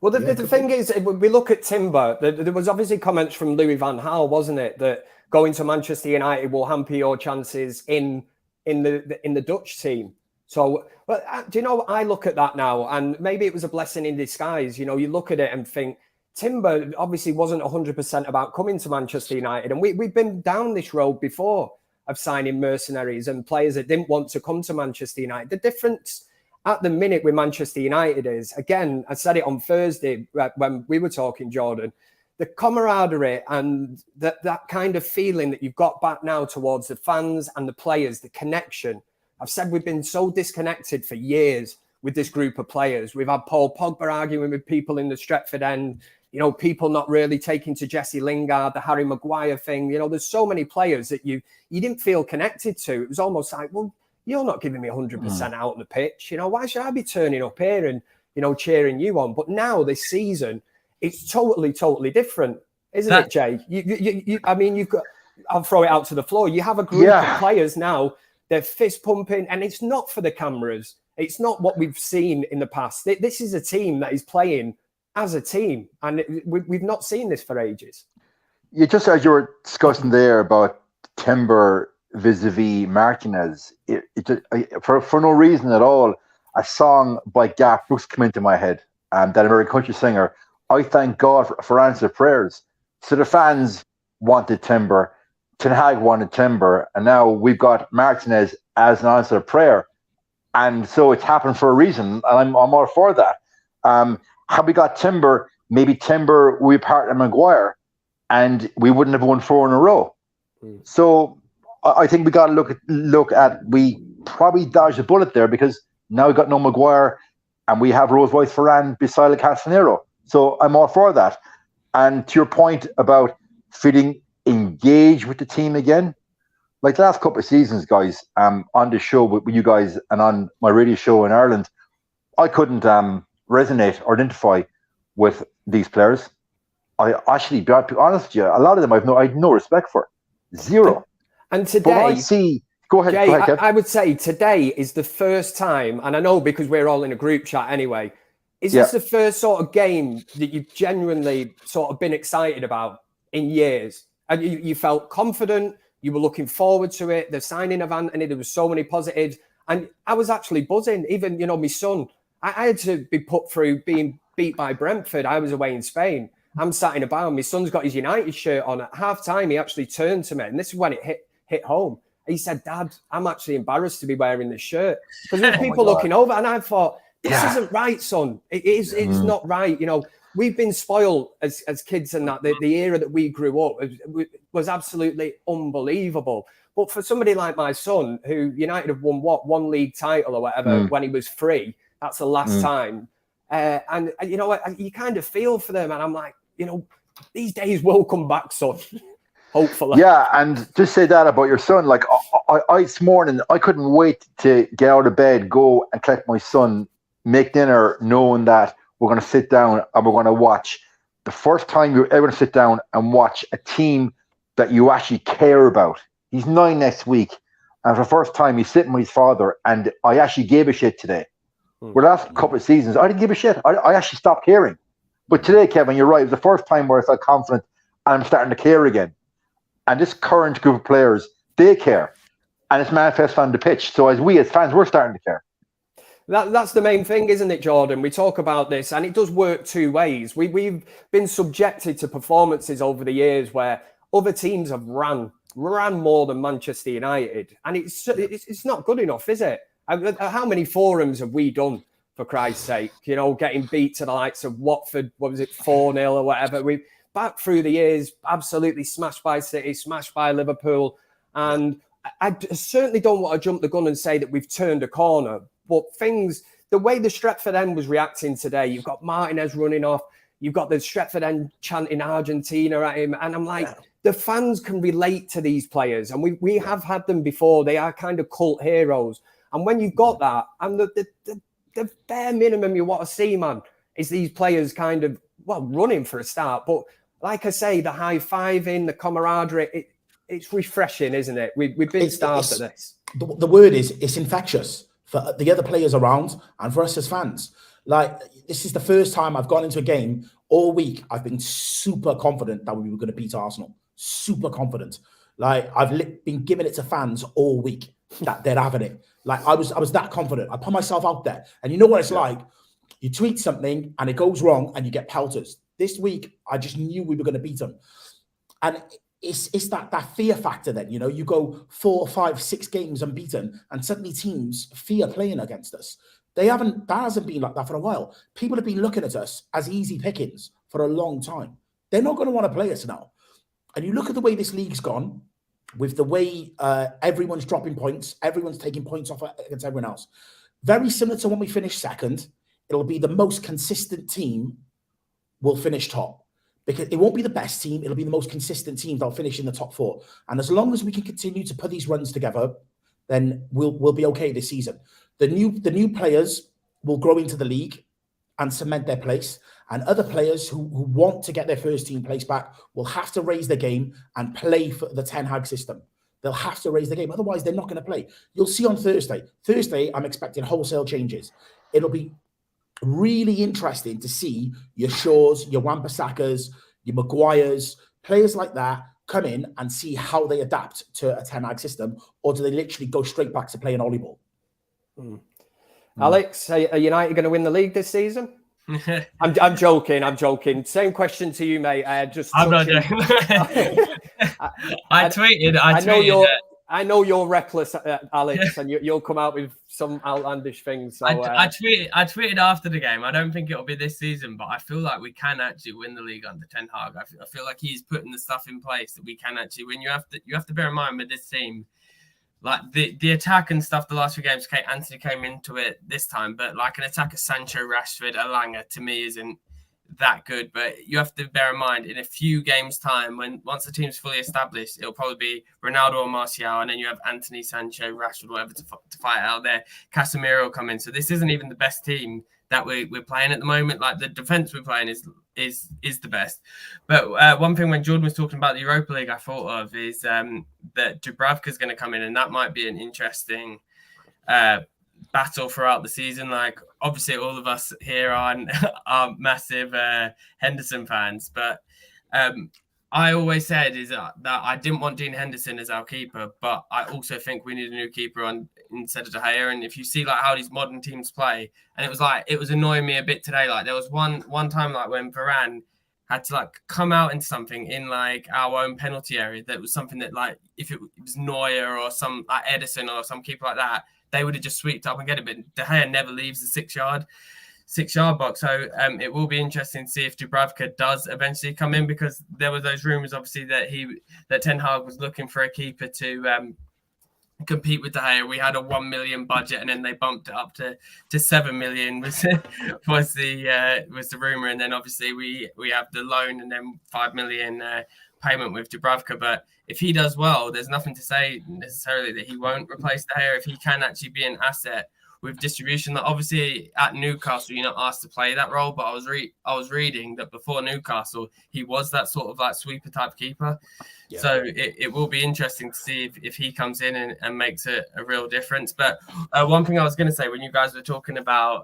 Speaker 1: Well, the thing is, when we look at Timber, there was obviously comments from Louis van Gaal, wasn't it, that going to Manchester United will hamper your chances in the Dutch team. So, but do you know, I look at that now, and maybe it was a blessing in disguise. You know, you look at it and think, Timber obviously wasn't 100% about coming to Manchester United, and we've been down this road before of signing mercenaries and players that didn't want to come to Manchester United. The difference at the minute with Manchester United is, again, I said it on Thursday when we were talking, Jordan, the camaraderie and that kind of feeling that you've got back now towards the fans and the players, the connection. I've said we've been so disconnected for years with this group of players. We've had Paul Pogba arguing with people in the Stretford end, you know, people not really taking to Jesse Lingard, the Harry Maguire thing. You know, there's so many players that you didn't feel connected to. It was almost like, well, you're not giving me 100% out on the pitch. You know, why should I be turning up here and, you know, cheering you on? But now this season, it's totally different, isn't it, Jay? I mean, you've got, I'll throw it out to the floor. You have a group of players now, they're fist pumping, and it's not for the cameras. It's not what we've seen in the past. This is a team that is playing as a team, and we've not seen this for ages.
Speaker 2: You just, as you were discussing there about Timber vis-a-vis Martinez, for no reason at all, a song by Garth Brooks came into my head, that American country singer, I thank God for answered prayers. So the fans wanted Timber, Ten Hag wanted Timber, and now we've got Martinez as an answer to prayer. And so it's happened for a reason, and I'm all for that. Had we got Timber, maybe Timber we partner Maguire, and we wouldn't have won 4 in a row. So I think we got to look at we probably dodged a bullet there, because now we've got no Maguire, and we have Rose Weiss Varane beside Casemiro. So I'm all for that. And to your point about feeling engaged with the team again, like the last couple of seasons, guys, on the show with you guys and on my radio show in Ireland, I couldn't resonate or identify with these players. I actually, to be honest with you, a lot of them I had no respect for. Zero.
Speaker 1: And today,
Speaker 2: but I see. Go ahead,
Speaker 1: Jay,
Speaker 2: go ahead, Kev.
Speaker 1: I would say today is the first time, and I know because we're all in a group chat anyway, is this the first sort of game that you've genuinely sort of been excited about in years? And you felt confident, you were looking forward to it, the signing of Anthony, there was so many positives. And I was actually buzzing. Even, you know, my son, I had to be put through being beat by Brentford. I was away in Spain. I'm sat in a bar, my son's got his United shirt on. At half time, he actually turned to me, and this is when it hit home. He said, Dad, I'm actually embarrassed to be wearing this shirt. Because there were people looking over, and I thought, this isn't right, son. It's not right. You know, we've been spoiled as kids, and that the era that we grew up was absolutely unbelievable. But for somebody like my son, who United have won one league title or whatever when he was 3, that's the last time. And you know, you kind of feel for them, and I'm like, you know, these days will come back, son. Hopefully. Yeah,
Speaker 2: and just say that about your son. Like I this morning, I couldn't wait to get out of bed, go and collect my son, make dinner, knowing that we're going to sit down and we're going to watch the first time you're ever going to sit down and watch a team that you actually care about. He's 9 next week, and for the first time he's sitting with his father, and I actually gave a shit today. Well, the last couple of seasons, I didn't give a shit. I actually stopped caring. But today, Kevin, you're right. It was the first time where I felt confident and I'm starting to care again. And this current group of players, they care. And it's manifest on the pitch. So as fans, we're starting to care.
Speaker 1: That's the main thing, isn't it, Jordan? We talk about this, and it does work 2 ways. We've been subjected to performances over the years where other teams have ran ran more than Manchester United, and it's not good enough, is it? How many forums have we done, for Christ's sake? You know, getting beat to the likes of Watford, what was it, 4-0 or whatever. We've back through the years, absolutely smashed by City, smashed by Liverpool, and I certainly don't want to jump the gun and say that we've turned a corner, but the way the Stretford end was reacting today, you've got Martinez running off, you've got the Stretford end chanting Argentina at him, and I'm like, the fans can relate to these players, and we have had them before. They are kind of cult heroes, and when you've got that, and the bare minimum you want to see, man, is these players kind of, well, running for a start, but like I say, the high-fiving, the camaraderie, it's refreshing, isn't it? We've been starved at this.
Speaker 3: The word is, it's infectious for the other players around and for us as fans. Like, this is the first time I've gone into a game all week. I've been super confident that we were going to beat Arsenal. Super confident. Like, I've been giving it to fans all week that they're having it. Like, I was that confident. I put myself out there. And you know what it's like? You tweet something and it goes wrong and you get pelters. This week, I just knew we were going to beat them. And it's that fear factor then, you know, you go 4, 5, 6 games unbeaten and suddenly teams fear playing against us. That hasn't been like that for a while. People have been looking at us as easy pickings for a long time. They're not going to want to play us now. And you look at the way this league's gone, with the way everyone's dropping points, everyone's taking points off against everyone else. Very similar to when we finish second, it'll be the most consistent team will finish top. Because it won't be the best team, it'll be the most consistent team that'll finish in the top 4. And as long as we can continue to put these runs together, then we'll be okay this season. The new players will grow into the league and cement their place. And other players who want to get their first team place back will have to raise their game and play for the Ten Hag system. They'll have to raise the game. Otherwise, they're not going to play. You'll see on Thursday. Thursday, I'm expecting wholesale changes. It'll be really interesting to see your Shaws, your Wan-Bissakas, your Maguires, players like that come in and see how they adapt to a Ten Hag system, or do they literally go straight back to playing volleyball?
Speaker 1: Alex, are United going to win the league this season? I'm joking. Same question to you, mate.
Speaker 4: I'm not joking. I tweeted.
Speaker 1: I know you're reckless, Alex, and you'll come out with some outlandish things. So,
Speaker 4: I tweeted after the game. I don't think it'll be this season, but I feel like we can actually win the league under Ten Hag. I feel like he's putting the stuff in place that we can actually win. You have to bear in mind with this team, like the attack and stuff. The last few games, Anthony came into it this time, but like an attack of Sancho, Rashford, Elanga to me isn't that good. But you have to bear in mind, in a few games' time, once the team's fully established, it'll probably be Ronaldo or Martial, and then you have Anthony, Sancho, Rashford, whatever to fight out there. Casemiro will come in. So this isn't even the best team that we're playing at the moment. Like, the defense we're playing is the best. But one thing when Jordan was talking about the Europa League, I thought of is that Dubravka's going to come in, and that might be an interesting battle throughout the season. Like, obviously all of us here are massive Henderson fans, but I always said is that I didn't want Dean Henderson as our keeper, but I also think we need a new keeper instead of De Gea. And if you see like how these modern teams play, and it was annoying me a bit today. Like, there was one time like when Varane had to like come out into something in like our own penalty area. That was something that, like, if it was Neuer or some like Edison or some keeper like that, they would have just sweeped up and get it. But De Gea never leaves the 6-yard box. So it will be interesting to see if Dubravka does eventually come in, because there were those rumours, obviously, that Ten Hag was looking for a keeper to compete with De Gea. We had a 1 million budget, and then they bumped it up to 7 million was the rumour. And then obviously we have the loan, and then 5 million payment with Dubravka. But if he does well, there's nothing to say necessarily that he won't replace De Gea if he can actually be an asset with distribution. That obviously at Newcastle you're not asked to play that role, but I was reading that before Newcastle he was that sort of like sweeper type keeper. Yeah. So it will be interesting to see if he comes in and makes a real difference. But one thing I was going to say when you guys were talking about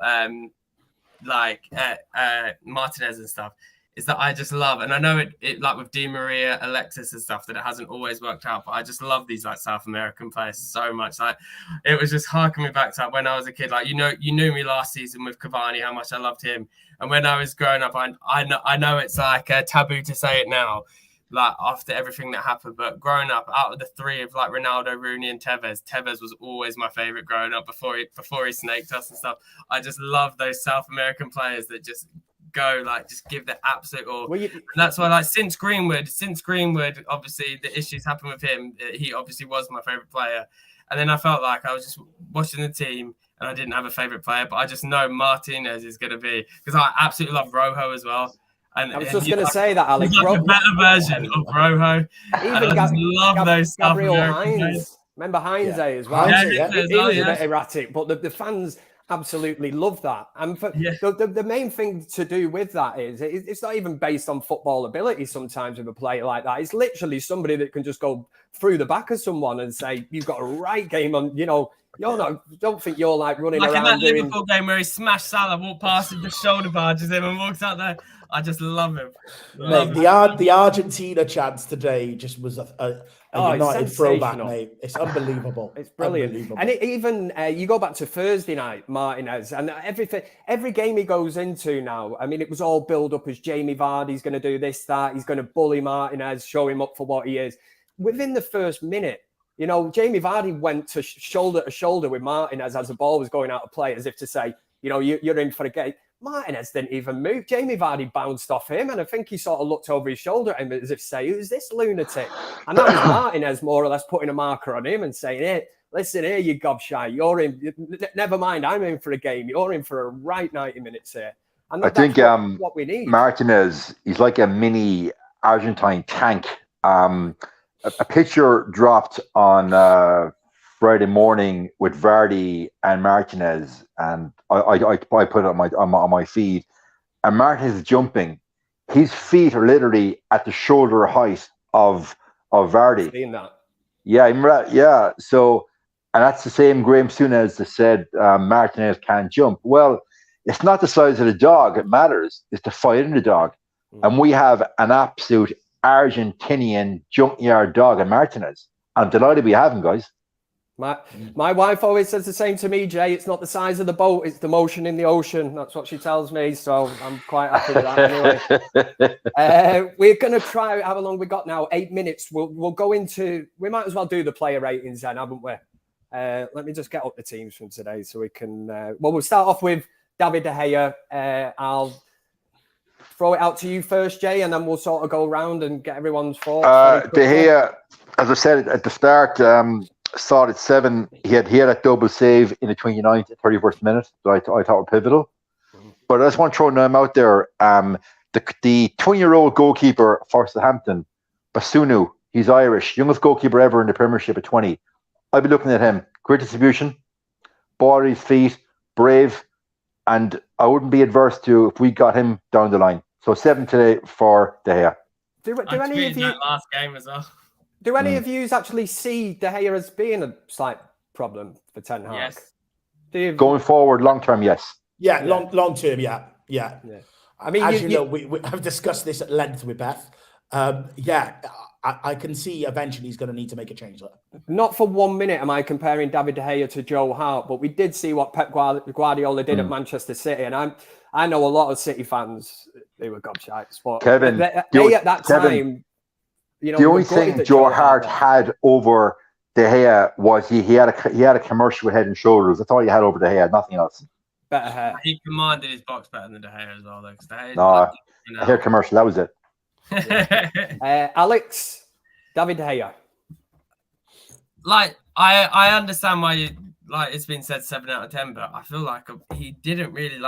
Speaker 4: Martinez and stuff, is that I just love, and I know it like with Di Maria, Alexis and stuff, that it hasn't always worked out, but I just love these like South American players so much. Like, it was just harking me back to when I was a kid. Like, you knew me last season with Cavani, how much I loved him. And when I was growing up, I know it's like taboo to say it now, like after everything that happened. But growing up, out of the three of like Ronaldo, Rooney, and Tevez was always my favorite growing up before he snaked us and stuff. I just love those South American players that just go like just give the absolute all. And that's why like since Greenwood, obviously the issues happened with him. He obviously was my favorite player, and then I felt like I was just watching the team. And I didn't have a favorite player, but I just know Martinez is going to be, because I absolutely love Rojo as well. And
Speaker 1: I was just going to say that, Alex.
Speaker 4: He's like a better version of Rojo.
Speaker 1: Even
Speaker 4: I just love those
Speaker 1: Gabriel
Speaker 4: South
Speaker 1: Hines.
Speaker 4: players.
Speaker 1: Remember Hines as well? He was a bit erratic, but the fans absolutely love that. And the main thing to do with that is it's not even based on football ability sometimes with a player like that. It's literally somebody that can just go through the back of someone and say, you've got a right game on, don't think you're like running around
Speaker 4: in that
Speaker 1: doing...
Speaker 4: Liverpool game where he smashed Salah, walked past him, just shoulder barges him and walks out there. I just love him.
Speaker 3: Mate, the Argentina chance today just was a United throwback, mate. It's unbelievable.
Speaker 1: It's brilliant.
Speaker 3: Unbelievable.
Speaker 1: And even you go back to Thursday night, Martinez, and every game he goes into now, I mean, it was all build up as Jamie Vardy's going to do this, that. He's going to bully Martinez, show him up for what he is. Within the first minute, Jamie Vardy went to shoulder with Martinez as the ball was going out of play, as if to say, you're in for a game. Martinez didn't even move. Jamie Vardy bounced off him, and I think he sort of looked over his shoulder at him as if to say, who's this lunatic? And that was Martinez more or less putting a marker on him and saying, hey, listen here, you gobshite. You're in. Never mind, I'm in for a game. You're in for a right 90 minutes here. And
Speaker 2: I think
Speaker 1: what we need.
Speaker 2: Martinez, he's like a mini Argentine tank. A picture dropped on Friday morning with Vardy and Martinez, and I put it on my feed. And Martinez is jumping. His feet are literally at the shoulder height of Vardy.
Speaker 1: Seen that?
Speaker 2: Yeah. So, and that's the same Graham Souness that said Martinez can't jump. Well, it's not the size of the dog that matters. It's the fight in the dog. And we have an absolute Argentinian junkyard dog in Martinez. I'm delighted we have him, guys.
Speaker 1: My wife always says the same to me, Jay. It's not the size of the boat, it's the motion in the ocean. That's what she tells me. So I'm quite happy with that anyway. We're going to try, how long we got now? 8 minutes. We'll go into, we might as well do the player ratings then, haven't we? Let me just get up the teams from today so we can, we'll start off with David De Gea. I'll throw it out to you first, Jay, and then we'll sort of go around and get everyone's thoughts.
Speaker 2: De Gea, as I said at the start, started 7. He had a double save in the 29th and 31st minute that I thought were pivotal. But I just want to throw him out there. The 20-year-old goalkeeper for Southampton, Basunu, he's Irish, youngest goalkeeper ever in the Premiership at 20. I'd be looking at him. Great distribution, ball at his feet, brave, and I wouldn't be adverse to if we got him down the line. So 7 today for De Gea.
Speaker 1: Do any of you
Speaker 4: that last game as well?
Speaker 1: Do any of you actually see De Gea as being a slight problem for Ten Hag?
Speaker 4: Yes.
Speaker 2: Going forward, long term, yes.
Speaker 3: Yeah, long term, yeah.
Speaker 1: I mean,
Speaker 3: as you know, we have discussed this at length with Beth. I can see eventually he's going to need to make a change there.
Speaker 1: Not for 1 minute am I comparing David De Gea to Joe Hart, but we did see what Pep Guardiola did at Manchester City, and I know a lot of City fans, they were gobshites, but
Speaker 2: Kevin,
Speaker 1: at that time,
Speaker 2: the only thing Joe Hart had over De Gea was he had a commercial with Head and Shoulders. That's all he had over De Gea, nothing else.
Speaker 1: Better hair.
Speaker 4: He commanded his box better than De Gea as well, though.
Speaker 2: A hair commercial, that was it.
Speaker 1: Alex, David De Gea.
Speaker 4: Like, I understand why it's been said 7 out of 10, but I feel like he didn't really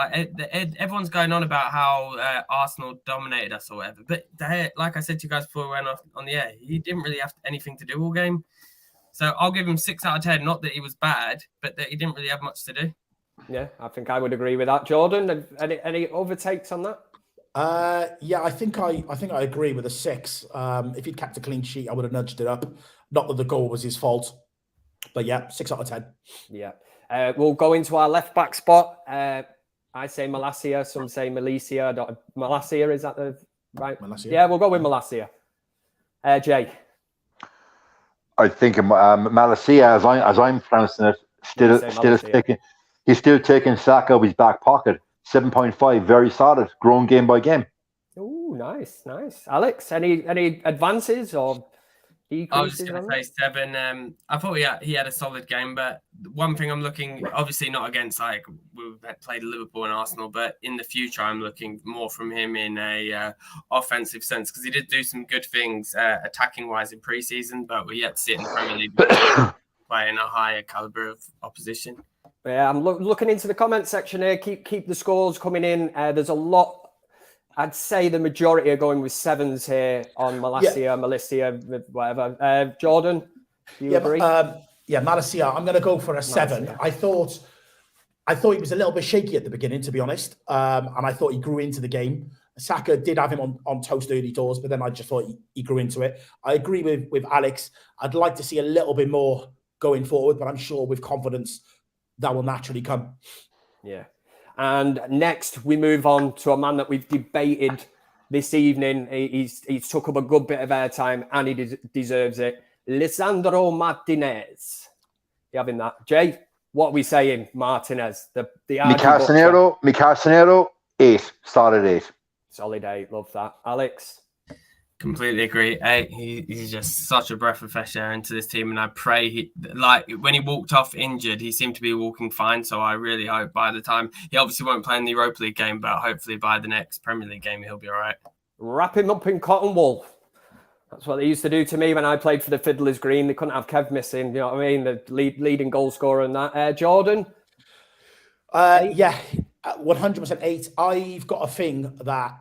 Speaker 4: everyone's going on about how Arsenal dominated us or whatever. But De Gea, like I said to you guys before we went off on the air, he didn't really have anything to do all game. So I'll give him 6 out of 10. Not that he was bad, but that he didn't really have much to do.
Speaker 1: Yeah, I think I would agree with that. Jordan, any overtakes on that?
Speaker 3: I think I agree with a 6. If he'd kept a clean sheet, I would have nudged it up. Not that the goal was his fault, but yeah, 6 out of 10.
Speaker 1: Yeah. We'll go into our left back spot. I say Malacia, some say Malacia. Malacia, is that the right?
Speaker 3: Malacia.
Speaker 1: Yeah, we'll go with Malacia. Jay.
Speaker 2: I think Malacia, as I'm pronouncing it, he's still taking Saka out of his back pocket. 7.5, very solid, grown game by game.
Speaker 1: Ooh. Ooh, nice. Alex, any advances or decreases?
Speaker 4: I was just going to say 7. I thought he had a solid game, but one thing I'm looking, obviously not against like we've played Liverpool and Arsenal, but in the future I'm looking more from him in a offensive sense, because he did do some good things attacking wise in pre-season, but we yet to see it in the Premier League playing a higher caliber of opposition.
Speaker 1: Yeah, I'm looking into the comment section here. Keep the scores coming in. There's a lot. I'd say the majority are going with 7s here on Malacia, whatever. Jordan, do you agree?
Speaker 3: Malacia, I'm going to go for a 7.
Speaker 1: Malacia.
Speaker 3: I thought he was a little bit shaky at the beginning, to be honest, and I thought he grew into the game. Saka did have him on toast early doors, but then I just thought he grew into it. I agree with Alex. I'd like to see a little bit more going forward, but I'm sure with confidence that will naturally come.
Speaker 1: Yeah. And next, we move on to a man that we've debated this evening. He's took up a good bit of airtime, and he deserves it. Lisandro Martinez. You having that? Jay, what are we saying, Martinez? Mi
Speaker 2: Casanero, 8. Solid 8.
Speaker 1: Solid 8. Love that. Alex?
Speaker 4: Completely agree. He's just such a breath of fresh air into this team, and I pray when he walked off injured, he seemed to be walking fine. So I really hope by the time he obviously won't play in the Europa League game, but hopefully by the next Premier League game he'll be all right.
Speaker 1: Wrap him up in cotton wool. That's what they used to do to me when I played for the Fiddlers Green. They couldn't have Kev missing. You know what I mean? The leading goal scorer and that. Jordan.
Speaker 3: 100% 8. I've got a thing that.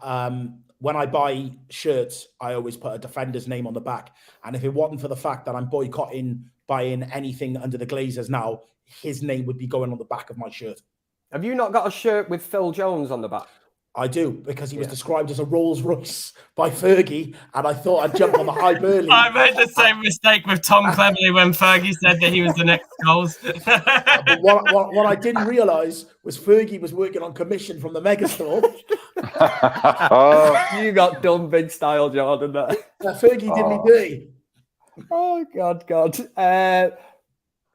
Speaker 3: When I buy shirts, I always put a defender's name on the back. And if it wasn't for the fact that I'm boycotting buying anything under the Glazers now, his name would be going on the back of my shirt.
Speaker 1: Have you not got a shirt with Phil Jones on the back?
Speaker 3: I do, because he was described as a Rolls Royce by Fergie, and I thought I'd jump on the high burly.
Speaker 4: I made the same mistake with Tom Cleverley when Fergie said that he was the next goals.
Speaker 3: But what I didn't realise was Fergie was working on commission from the megastore.
Speaker 1: You got done big style, Jordan.
Speaker 3: Fergie did me dirty.
Speaker 1: Oh, God.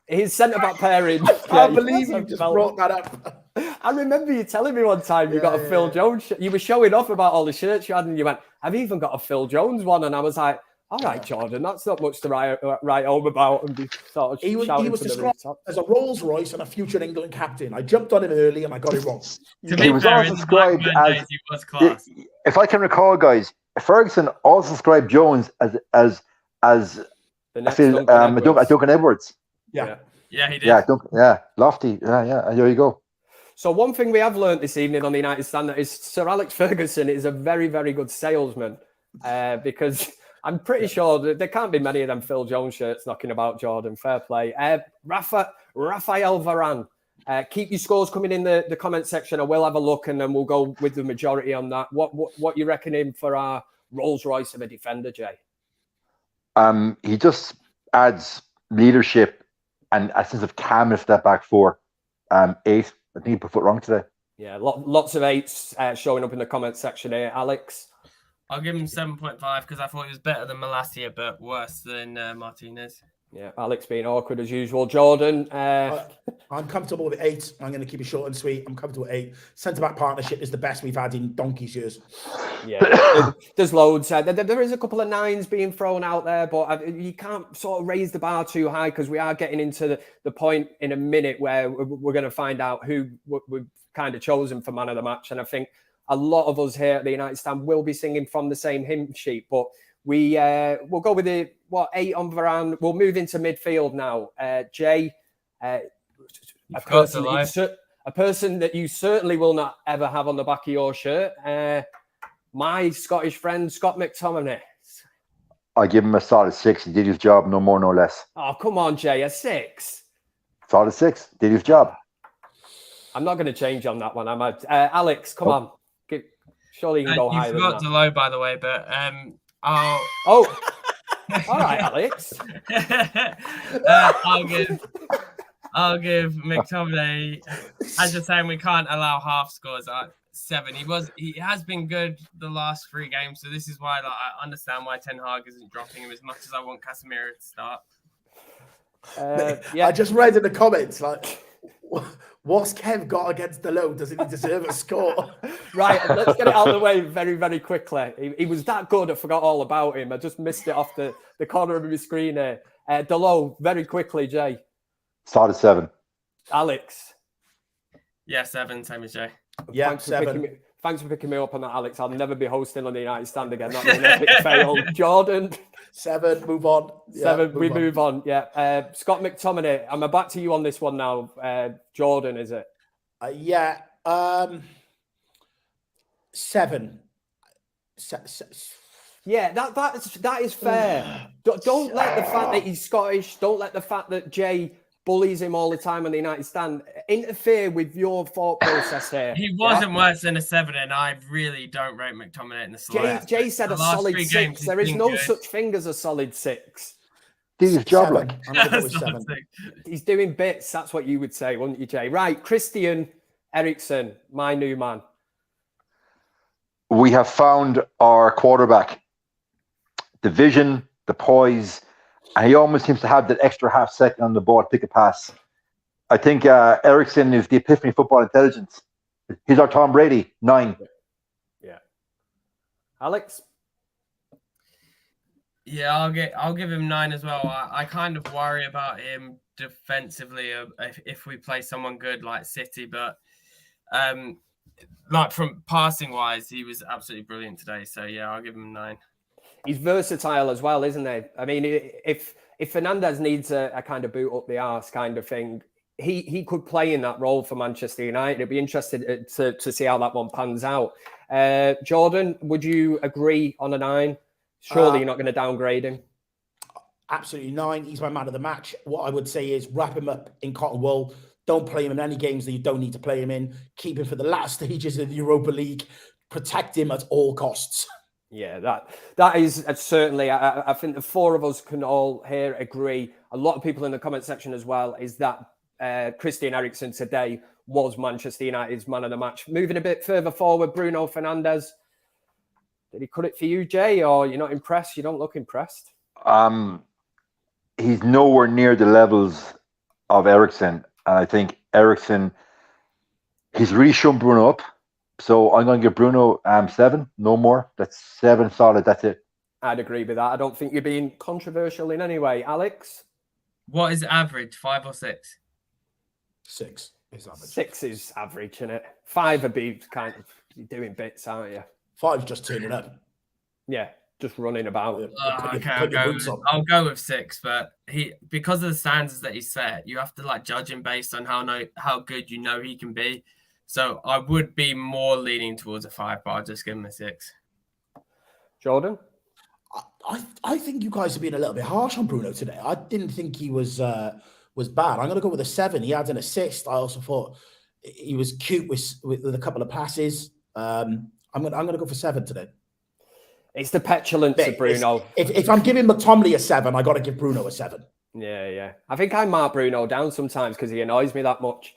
Speaker 1: His centre-back pairing.
Speaker 3: I can't believe you just brought that up.
Speaker 1: I remember you telling me one time you got a Phil Jones shirt. You were showing off about all the shirts you had, and you went, I've even got a Phil Jones one. And I was like, all right, Jordan, that's not much to write home about. And be sort of
Speaker 3: he was described as a Rolls Royce and a future England captain. I jumped on him early and I got it wrong.
Speaker 2: He was also described as,
Speaker 4: he was class.
Speaker 2: If I can recall, guys, Ferguson also described Jones as Duncan Edwards.
Speaker 3: Yeah,
Speaker 4: he did.
Speaker 2: Lofty. Yeah, there you go.
Speaker 1: So one thing we have learned this evening on the United Standard is Sir Alex Ferguson is a very, very good salesman, because I'm pretty sure that there can't be many of them Phil Jones shirts knocking about, Jordan. Fair play. Rafael Varane. Keep your scores coming in the comment section. I will have a look, and then we'll go with the majority on that. What you reckoning for our Rolls Royce of a defender, Jay?
Speaker 2: He just adds leadership and a sense of calmness to that back four. 8. I think he put foot wrong today.
Speaker 1: Yeah, lots of 8s showing up in the comment section here. Alex?
Speaker 4: I'll give him 7.5 because I thought he was better than Malacia, but worse than Martinez.
Speaker 1: Yeah, Alex being awkward as usual. Jordan?
Speaker 3: I'm comfortable with 8. I'm going to keep it short and sweet. I'm comfortable with 8. Centre-back partnership is the best we've had in donkey's years.
Speaker 1: Yeah, there's loads. There is a couple of 9s being thrown out there, but you can't sort of raise the bar too high because we are getting into the point in a minute where we're going to find out who we've kind of chosen for man of the match. And I think a lot of us here at the United Stand will be singing from the same hymn sheet, but we'll go with 8 on Varane. We'll move into midfield now. Jay, a person that you certainly will not ever have on the back of your shirt. My Scottish friend, Scott McTominay.
Speaker 2: I give him a solid 6. He did his job, no more, no less.
Speaker 1: Oh, come on, Jay, a 6.
Speaker 2: Solid 6. Did his job.
Speaker 1: I'm not going to change on that one. Alex, come on. Surely you can go higher than that.
Speaker 4: You forgot Delo, by the way, but
Speaker 1: all right, Alex.
Speaker 4: I'll give McTominay. As you're saying, we can't allow half scores at 7. He has been good the last 3 games, so this is why I understand why Ten Hag isn't dropping him as much as I want Casemiro to start.
Speaker 3: I just read in the comments what's Kev got against Delo? Doesn't he deserve a score?
Speaker 1: Right, let's get it out of the way very, very quickly. He was that good, I forgot all about him. I just missed it off the corner of my screen here. Delo, very quickly, Jay.
Speaker 2: Solid 7.
Speaker 1: Alex.
Speaker 4: Yeah, 7, same as Jay.
Speaker 3: Yeah, 7.
Speaker 1: Thanks for picking me up on that, Alex. I'll never be hosting on the United Stand again. That's an epic fail. Jordan.
Speaker 3: 7, move on.
Speaker 1: 7, we move on. Yeah. Scott McTominay, I'm back to you on this one now. Jordan, is it?
Speaker 3: Yeah. 7.
Speaker 1: Yeah, that is fair. Don't let the fact that he's Scottish, don't let the fact that Jay bullies him all the time on the United Stand interfere with your thought process here.
Speaker 4: He wasn't worse than a 7, and I really don't rate McTominay in the slightest.
Speaker 1: Jay said a solid 6. There is no such thing as a solid 6.
Speaker 2: Do his job like.
Speaker 3: I'm going to go with 7.
Speaker 1: He's doing bits. That's what you would say, wouldn't you, Jay? Right, Christian Eriksen, my new man.
Speaker 2: We have found our quarterback. The vision, the poise, and he almost seems to have that extra half second on the ball to pick a pass. I think Eriksen is the epiphany of football intelligence. He's our Tom Brady, 9.
Speaker 1: Yeah. Alex?
Speaker 4: Yeah, I'll give him 9 as well. I kind of worry about him defensively if we play someone good like City, but like from passing wise, he was absolutely brilliant today. So yeah, I'll give him 9.
Speaker 1: He's versatile as well, isn't he? I mean, if Fernandes needs a kind of boot up the arse kind of thing, he could play in that role for Manchester United. I'd be interested to see how that one pans out. Jordan, would you agree on a 9? Surely you're not going to downgrade him.
Speaker 3: Absolutely 9. He's my man of the match. What I would say is wrap him up in cotton wool. Don't play him in any games that you don't need to play him in. Keep him for the last stages of the Europa League. Protect him at all costs.
Speaker 1: Yeah, that is certainly, I think the 4 of us can all here agree. A lot of people in the comment section as well, is that Christian Eriksen today was Manchester United's man of the match. Moving a bit further forward, Bruno Fernandes. Did he cut it for you, Jay, or you're not impressed? You don't look impressed.
Speaker 2: He's nowhere near the levels of Eriksen. And I think Eriksen, he's really shown Bruno up. So I'm going to give Bruno 7, no more. That's 7 solid. That's it.
Speaker 1: I'd agree with that. I don't think you're being controversial in any way. Alex?
Speaker 4: What is average, 5 or 6?
Speaker 3: 6 is average.
Speaker 1: 6 is average, isn't it? 5 would be kind of doing bits, aren't you?
Speaker 3: 5's just turning up.
Speaker 1: Yeah, just running about.
Speaker 4: Okay, I'll go with 6, but because of the standards that he set, you have to like judge him based on how good you know he can be. So I would be more leaning towards a 5, but I'll just give him a 6.
Speaker 1: Jordan?
Speaker 3: I think you guys have been a little bit harsh on Bruno today. I didn't think he was bad. I'm going to go with a 7. He had an assist. I also thought he was cute with a couple of passes. I'm going to go for 7 today.
Speaker 1: It's the petulance of Bruno.
Speaker 3: If I'm giving McTominay a 7, I got to give Bruno a 7.
Speaker 1: Yeah. I think I mark Bruno down sometimes because he annoys me that much.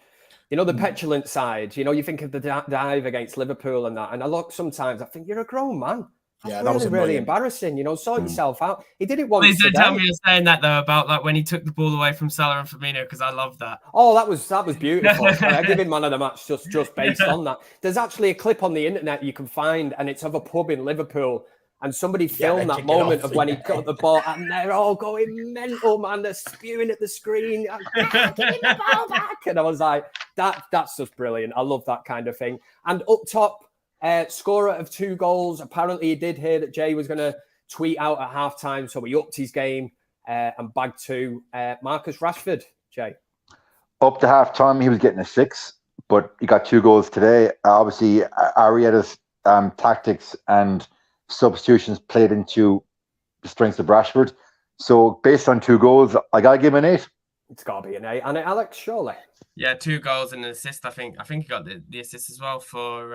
Speaker 1: You know, the petulant side, you think of the dive against Liverpool and that. And I look sometimes, I think, you're a grown man. That's that was really embarrassing. Sort yourself out. He did it once.
Speaker 4: Please don't tell me you're saying that, though, about like when he took the ball away from Salah and Firmino, because I love that.
Speaker 1: Oh, that was beautiful. I give him man of the match just based on that. There's actually a clip on the internet you can find, and it's of a pub in Liverpool. And somebody filmed that moment of when he got the ball, and they're all going mental, man. They're spewing at the screen. Give him the ball back. And I was like, that's just brilliant. I love that kind of thing. And up top, scorer of 2 goals. Apparently, he did hear that Jay was going to tweet out at halftime, so he upped his game and bagged 2. Marcus Rashford, Jay.
Speaker 2: Up to halftime, he was getting a 6, but he got 2 goals today. Obviously, Arieta's tactics and substitutions played into the strengths of Rashford. So based on 2 goals, I gotta give him an 8.
Speaker 1: It's gotta be an 8, and Alex, surely.
Speaker 4: Yeah, 2 goals and an assist. I think he got the assist as well for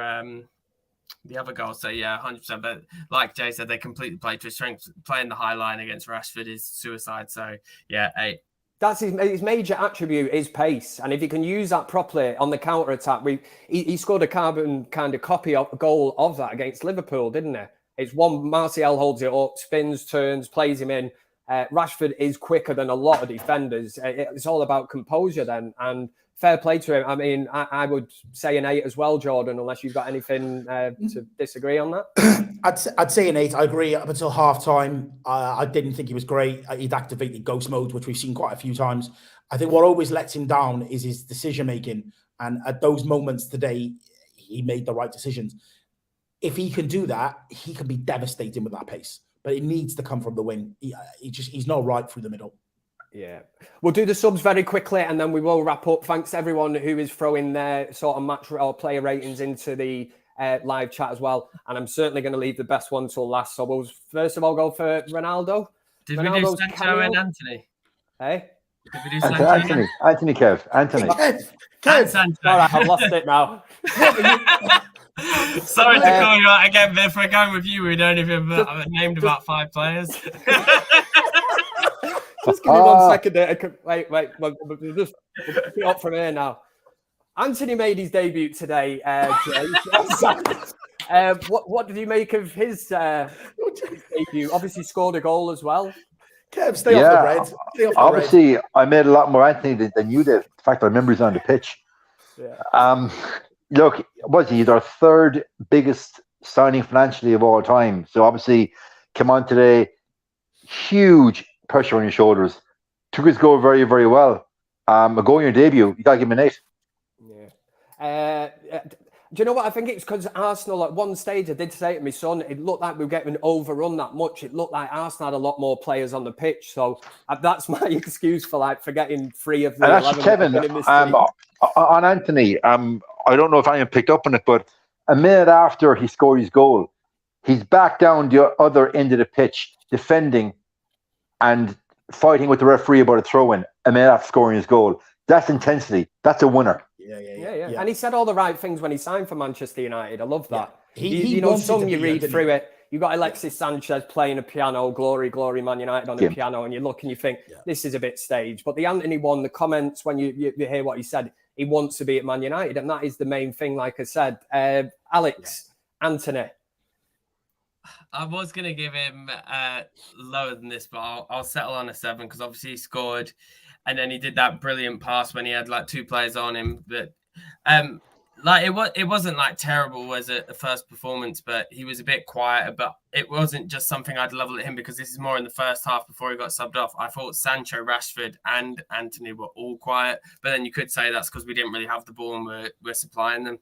Speaker 4: the other goal. So yeah, 100%. But like Jay said, they completely played to his strengths. Playing the high line against Rashford is suicide. So yeah, 8.
Speaker 1: That's his major attribute is pace, and if he can use that properly on the counter attack, he scored a carbon kind of copy of goal of that against Liverpool, didn't he? It's one, Martial holds it up, spins, turns, plays him in. Rashford is quicker than a lot of defenders. It's all about composure then. And fair play to him. I mean, I would say an 8 as well, Jordan, unless you've got anything to disagree on that.
Speaker 3: I'd say an 8. I agree. Up until half time, I didn't think he was great. He'd activated ghost mode, which we've seen quite a few times. I think what always lets him down is his decision making. And at those moments today, he made the right decisions. If he can do that, he can be devastating with that pace. But it needs to come from the wing. He's not right through the middle.
Speaker 1: Yeah. We'll do the subs very quickly and then we will wrap up. Thanks everyone who is throwing their sort of match or player ratings into the live chat as well. And I'm certainly going to leave the best one till last. So we'll first of all go for Ronaldo.
Speaker 4: Did we do Sancho and Anthony?
Speaker 1: Hey?
Speaker 4: Did we do Sancho
Speaker 2: Anthony, Kev. Anthony.
Speaker 3: Kev.
Speaker 4: Sancho.
Speaker 1: All right, I've lost it now.
Speaker 4: Sorry to call you out again, but if we're going with you, we'd only have named about 5 players.
Speaker 1: Just give me 1 second there. Wait. We'll just pick it up from here now. Anthony made his debut today, Jay. What did you make of his debut? Obviously scored a goal as well.
Speaker 3: Kev, stay off the bread. Stay off the
Speaker 2: obviously,
Speaker 3: bread.
Speaker 2: I made a lot more Anthony than you did. In fact, I remember he's on the pitch.
Speaker 1: Yeah.
Speaker 2: Look, he's our 3rd biggest signing financially of all time. So obviously, came on today, huge pressure on your shoulders. Took his goal very, very well. A goal in your debut, you got to give him an 8.
Speaker 1: Yeah. Do you know what? I think it's because Arsenal, at one stage, I did say to my son, it looked like we were getting overrun that much. It looked like Arsenal had a lot more players on the pitch. So that's my excuse for forgetting 3 of the
Speaker 2: and
Speaker 1: 11.
Speaker 2: Actually, Kevin, on Anthony, I don't know if anyone picked up on it, but a minute after he scored his goal, he's back down the other end of the pitch, defending and fighting with the referee about a throw-in a minute after scoring his goal. That's intensity. That's a winner.
Speaker 1: Yeah. And he said all the right things when he signed for Manchester United. I love that.
Speaker 3: Yeah.
Speaker 1: You know, some you read through it. You got Alexis Sanchez playing a piano, glory, Man United on a piano, and you look and you think, this is a bit staged. But the Anthony one, the comments, when you hear what he said, he wants to be at Man United, and that is the main thing, like I said. Alex, Anthony.
Speaker 4: I was going to give him lower than this, but I'll settle on a 7 because obviously he scored and then he did that brilliant pass when he had 2 players on him. But it wasn't terrible as a first performance, but he was a bit quiet. But it wasn't just something I'd level at him because this is more in the first half before he got subbed off. I thought Sancho, Rashford and Anthony were all quiet, but then you could say that's because we didn't really have the ball and we're supplying them.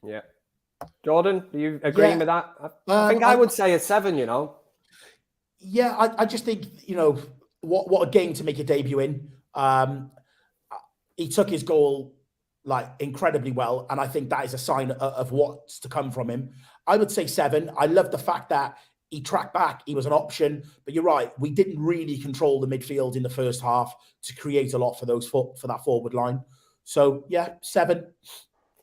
Speaker 1: Yeah. Jordan, do you agree with that? I think I would say a 7, you know.
Speaker 3: Yeah, I just think, what a game to make a debut in. He took his goal incredibly well, and I think that is a sign of what's to come from him. I would say 7. I love the fact that he tracked back. He was an option, but you're right. We didn't really control the midfield in the first half to create a lot for that forward line. So yeah, 7.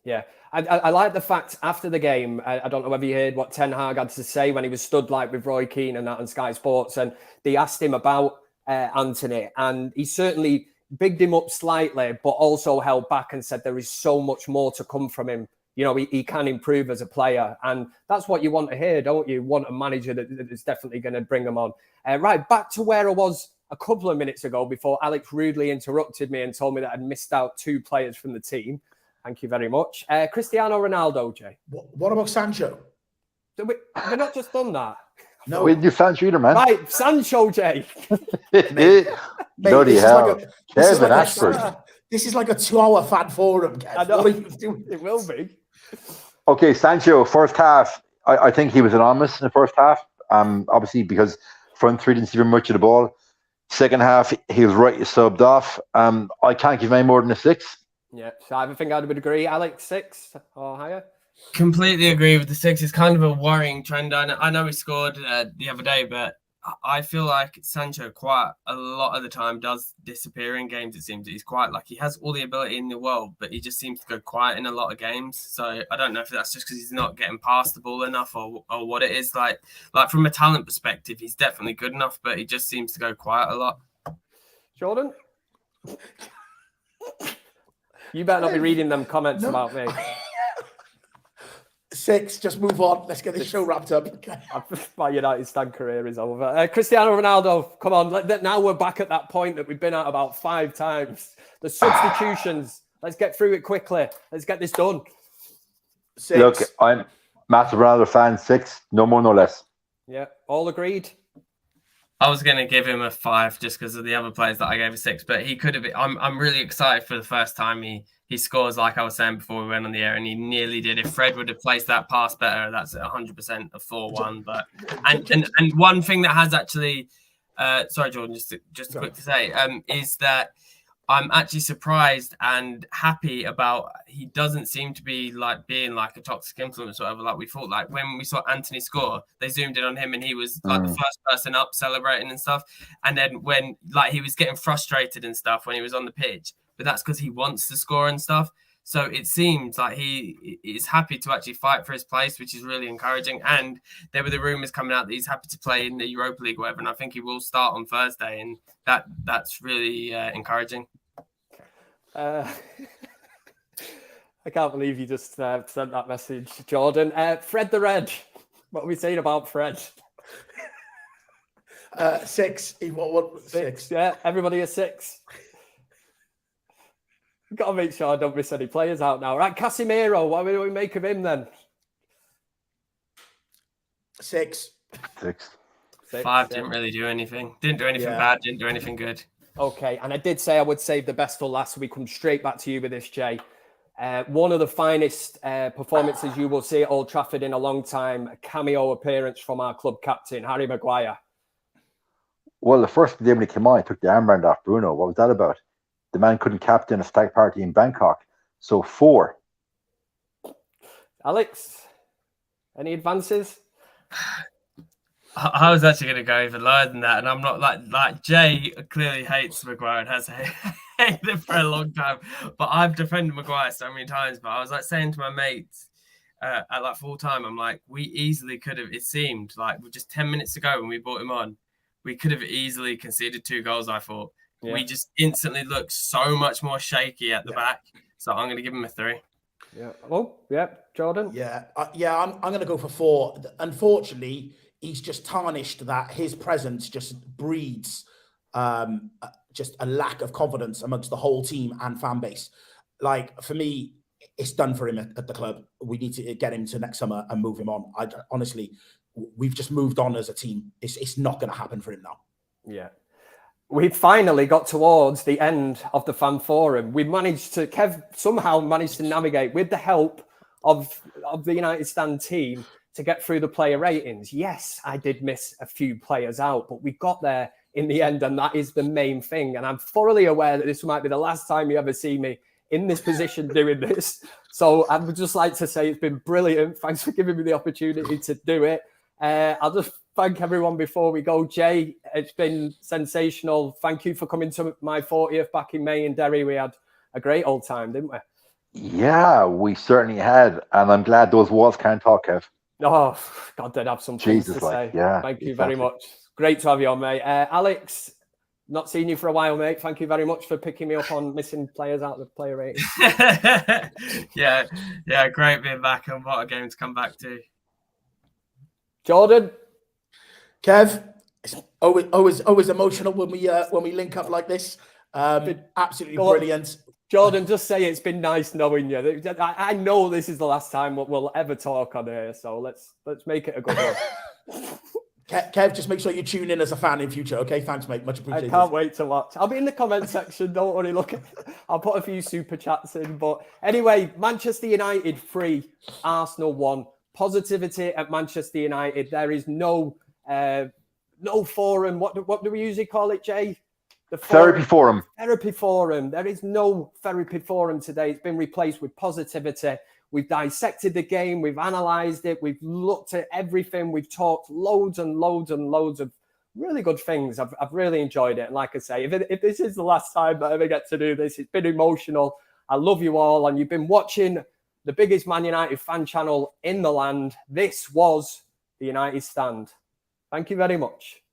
Speaker 1: Yeah. I like the fact after the game, I don't know whether you heard what Ten Hag had to say when he was stood with Roy Keane and that on Sky Sports, and they asked him about Anthony, and he certainly bigged him up slightly, but also held back and said there is so much more to come from him. He can improve as a player, and that's what you want to hear, don't you? You want a manager that is definitely going to bring them on. Right, back to where I was a couple of minutes ago before Alex rudely interrupted me and told me that I'd missed out 2 players from the team. Thank you very much. Cristiano Ronaldo, Jay.
Speaker 3: What about Sancho?
Speaker 1: We've not just done that.
Speaker 3: No.
Speaker 2: We didn't do Sancho either, man.
Speaker 1: Right, Sancho, Jay.
Speaker 2: Bloody hell. Kevin Ashford.
Speaker 3: This is like a 2-hour fan forum, Kev.
Speaker 1: I know.
Speaker 3: What are you doing?
Speaker 1: It will be.
Speaker 2: Okay, Sancho, first half, I think he was anonymous in the first half. Obviously, because front 3 didn't see very much of the ball. Second half, he was right subbed off. I can't give any more than a 6.
Speaker 1: Yeah, so I think I would agree. Alex, 6 or higher?
Speaker 4: Completely agree with the 6. It's kind of a worrying trend. I know he scored the other day, but I feel like Sancho quite a lot of the time does disappear in games. It seems he's quite he has all the ability in the world, but he just seems to go quiet in a lot of games. So I don't know if that's just because he's not getting past the ball enough or what it is. Like from a talent perspective, he's definitely good enough, but he just seems to go quiet a lot.
Speaker 1: Jordan? You better not be reading them comments about me.
Speaker 3: 6, just move on. Let's get this show wrapped up.
Speaker 1: My United stand career is over. Cristiano Ronaldo, come on. Now we're back at that point that we've been at about 5 times. The substitutions. Let's get through it quickly. Let's get this done.
Speaker 3: 6.
Speaker 2: Look, I'm massive Ronaldo fan. 6, no more, no less.
Speaker 1: Yeah, all agreed.
Speaker 4: I was going to give him a 5 just because of the other players that I gave a 6, but he could have been. I'm really excited for the first time he scores, like I was saying before we went on the air, and he nearly did. If Fred would have placed that pass better, that's 100% a 4-1. But and one thing that has actually, sorry, Jordan, just quick to say, is that I'm actually surprised and happy about he doesn't seem to be like being like a toxic influence or whatever like we thought. Like when we saw Antony score, they zoomed in on him and he was like the first person up celebrating and stuff. And then when like he was getting frustrated and stuff when he was on the pitch, but that's because he wants to score and stuff. So it seems like he is happy to actually fight for his place, which is really encouraging. And there were the rumours coming out that he's happy to play in the Europa League or whatever. And I think he will start on Thursday. And that's really encouraging.
Speaker 1: I can't believe you just sent that message, Jordan. Fred the Red. What are we saying about Fred?
Speaker 3: 6. What 6?
Speaker 1: Yeah, everybody a 6. We've got to make sure I don't miss any players out now. Right, Casemiro, what do we make of him then?
Speaker 3: 6.
Speaker 2: 6.
Speaker 4: 5 didn't really do anything. Didn't do anything bad, didn't do anything good.
Speaker 1: Okay, and I did say I would save the best for last, so we come straight back to you with this, Jay. One of the finest performances you will see at Old Trafford in a long time, a cameo appearance from our club captain, Harry Maguire.
Speaker 2: Well, the first day when he came on, he took the armband off Bruno. What was that about? The man couldn't captain a stag party in Bangkok. So 4.
Speaker 1: Alex, any advances?
Speaker 4: I was actually going to go even lower than that, and I'm not like Jay clearly hates Maguire and has hated him for a long time. But I've defended Maguire so many times. But I was like saying to my mates at like full time, I'm like, we easily could have. It seemed like just 10 minutes ago when we brought him on, we could have easily conceded 2 goals. I thought we just instantly looked so much more shaky at the back. So I'm going to give him a 3.
Speaker 1: Yeah. Oh, yeah, Jordan.
Speaker 3: Yeah, I'm going to go for 4. Unfortunately, he's just tarnished that his presence just breeds just a lack of confidence amongst the whole team and fan base. Like, for me, it's done for him at the club. We need to get him to next summer and move him on. Honestly, we've just moved on as a team. It's not going to happen for him now.
Speaker 1: Yeah. We finally got towards the end of the fan forum. Kev somehow managed to navigate with the help of the United Stand team to get through the player ratings. Yes, I did miss a few players out, but we got there in the end, and that is the main thing. And I'm thoroughly aware that this might be the last time you ever see me in this position doing this. So I would just like to say it's been brilliant. Thanks for giving me the opportunity to do it. I'll just thank everyone before we go. Jay, it's been sensational. Thank you for coming to my 40th back in May in Derry. We had a great old time, didn't we?
Speaker 2: Yeah, we certainly had. And I'm glad those walls can't talk, Kev.
Speaker 1: Oh, God, they'd have some things to say.
Speaker 2: Yeah,
Speaker 1: thank you very much. Great to have you on, mate. Alex, not seen you for a while, mate. Thank you very much for picking me up on missing players out of the player rating.
Speaker 4: yeah, great being back, and what a game to come back to.
Speaker 1: Jordan,
Speaker 3: Kev, it's always emotional when we link up like this. Absolutely brilliant.
Speaker 1: Jordan, just say it's been nice knowing you. I know this is the last time we'll ever talk on here, so let's make it a good one.
Speaker 3: Kev, just make sure you tune in as a fan in future, okay? Thanks, mate. Much appreciated.
Speaker 1: I can't wait to watch. I'll be in the comment section. Don't worry. Look, I'll put a few super chats in. But anyway, Manchester United 3, Arsenal 1. Positivity at Manchester United. There is no forum. What do we usually call it, Jay? The
Speaker 2: therapy forum.
Speaker 1: Therapy forum. There is no therapy forum today. It's been replaced with positivity. We've dissected the game. We've analysed it. We've looked at everything. We've talked loads and loads and loads of really good things. I've really enjoyed it. And like I say, if this is the last time that I ever get to do this, it's been emotional. I love you all. And you've been watching the biggest Man United fan channel in the land. This was the United Stand. Thank you very much.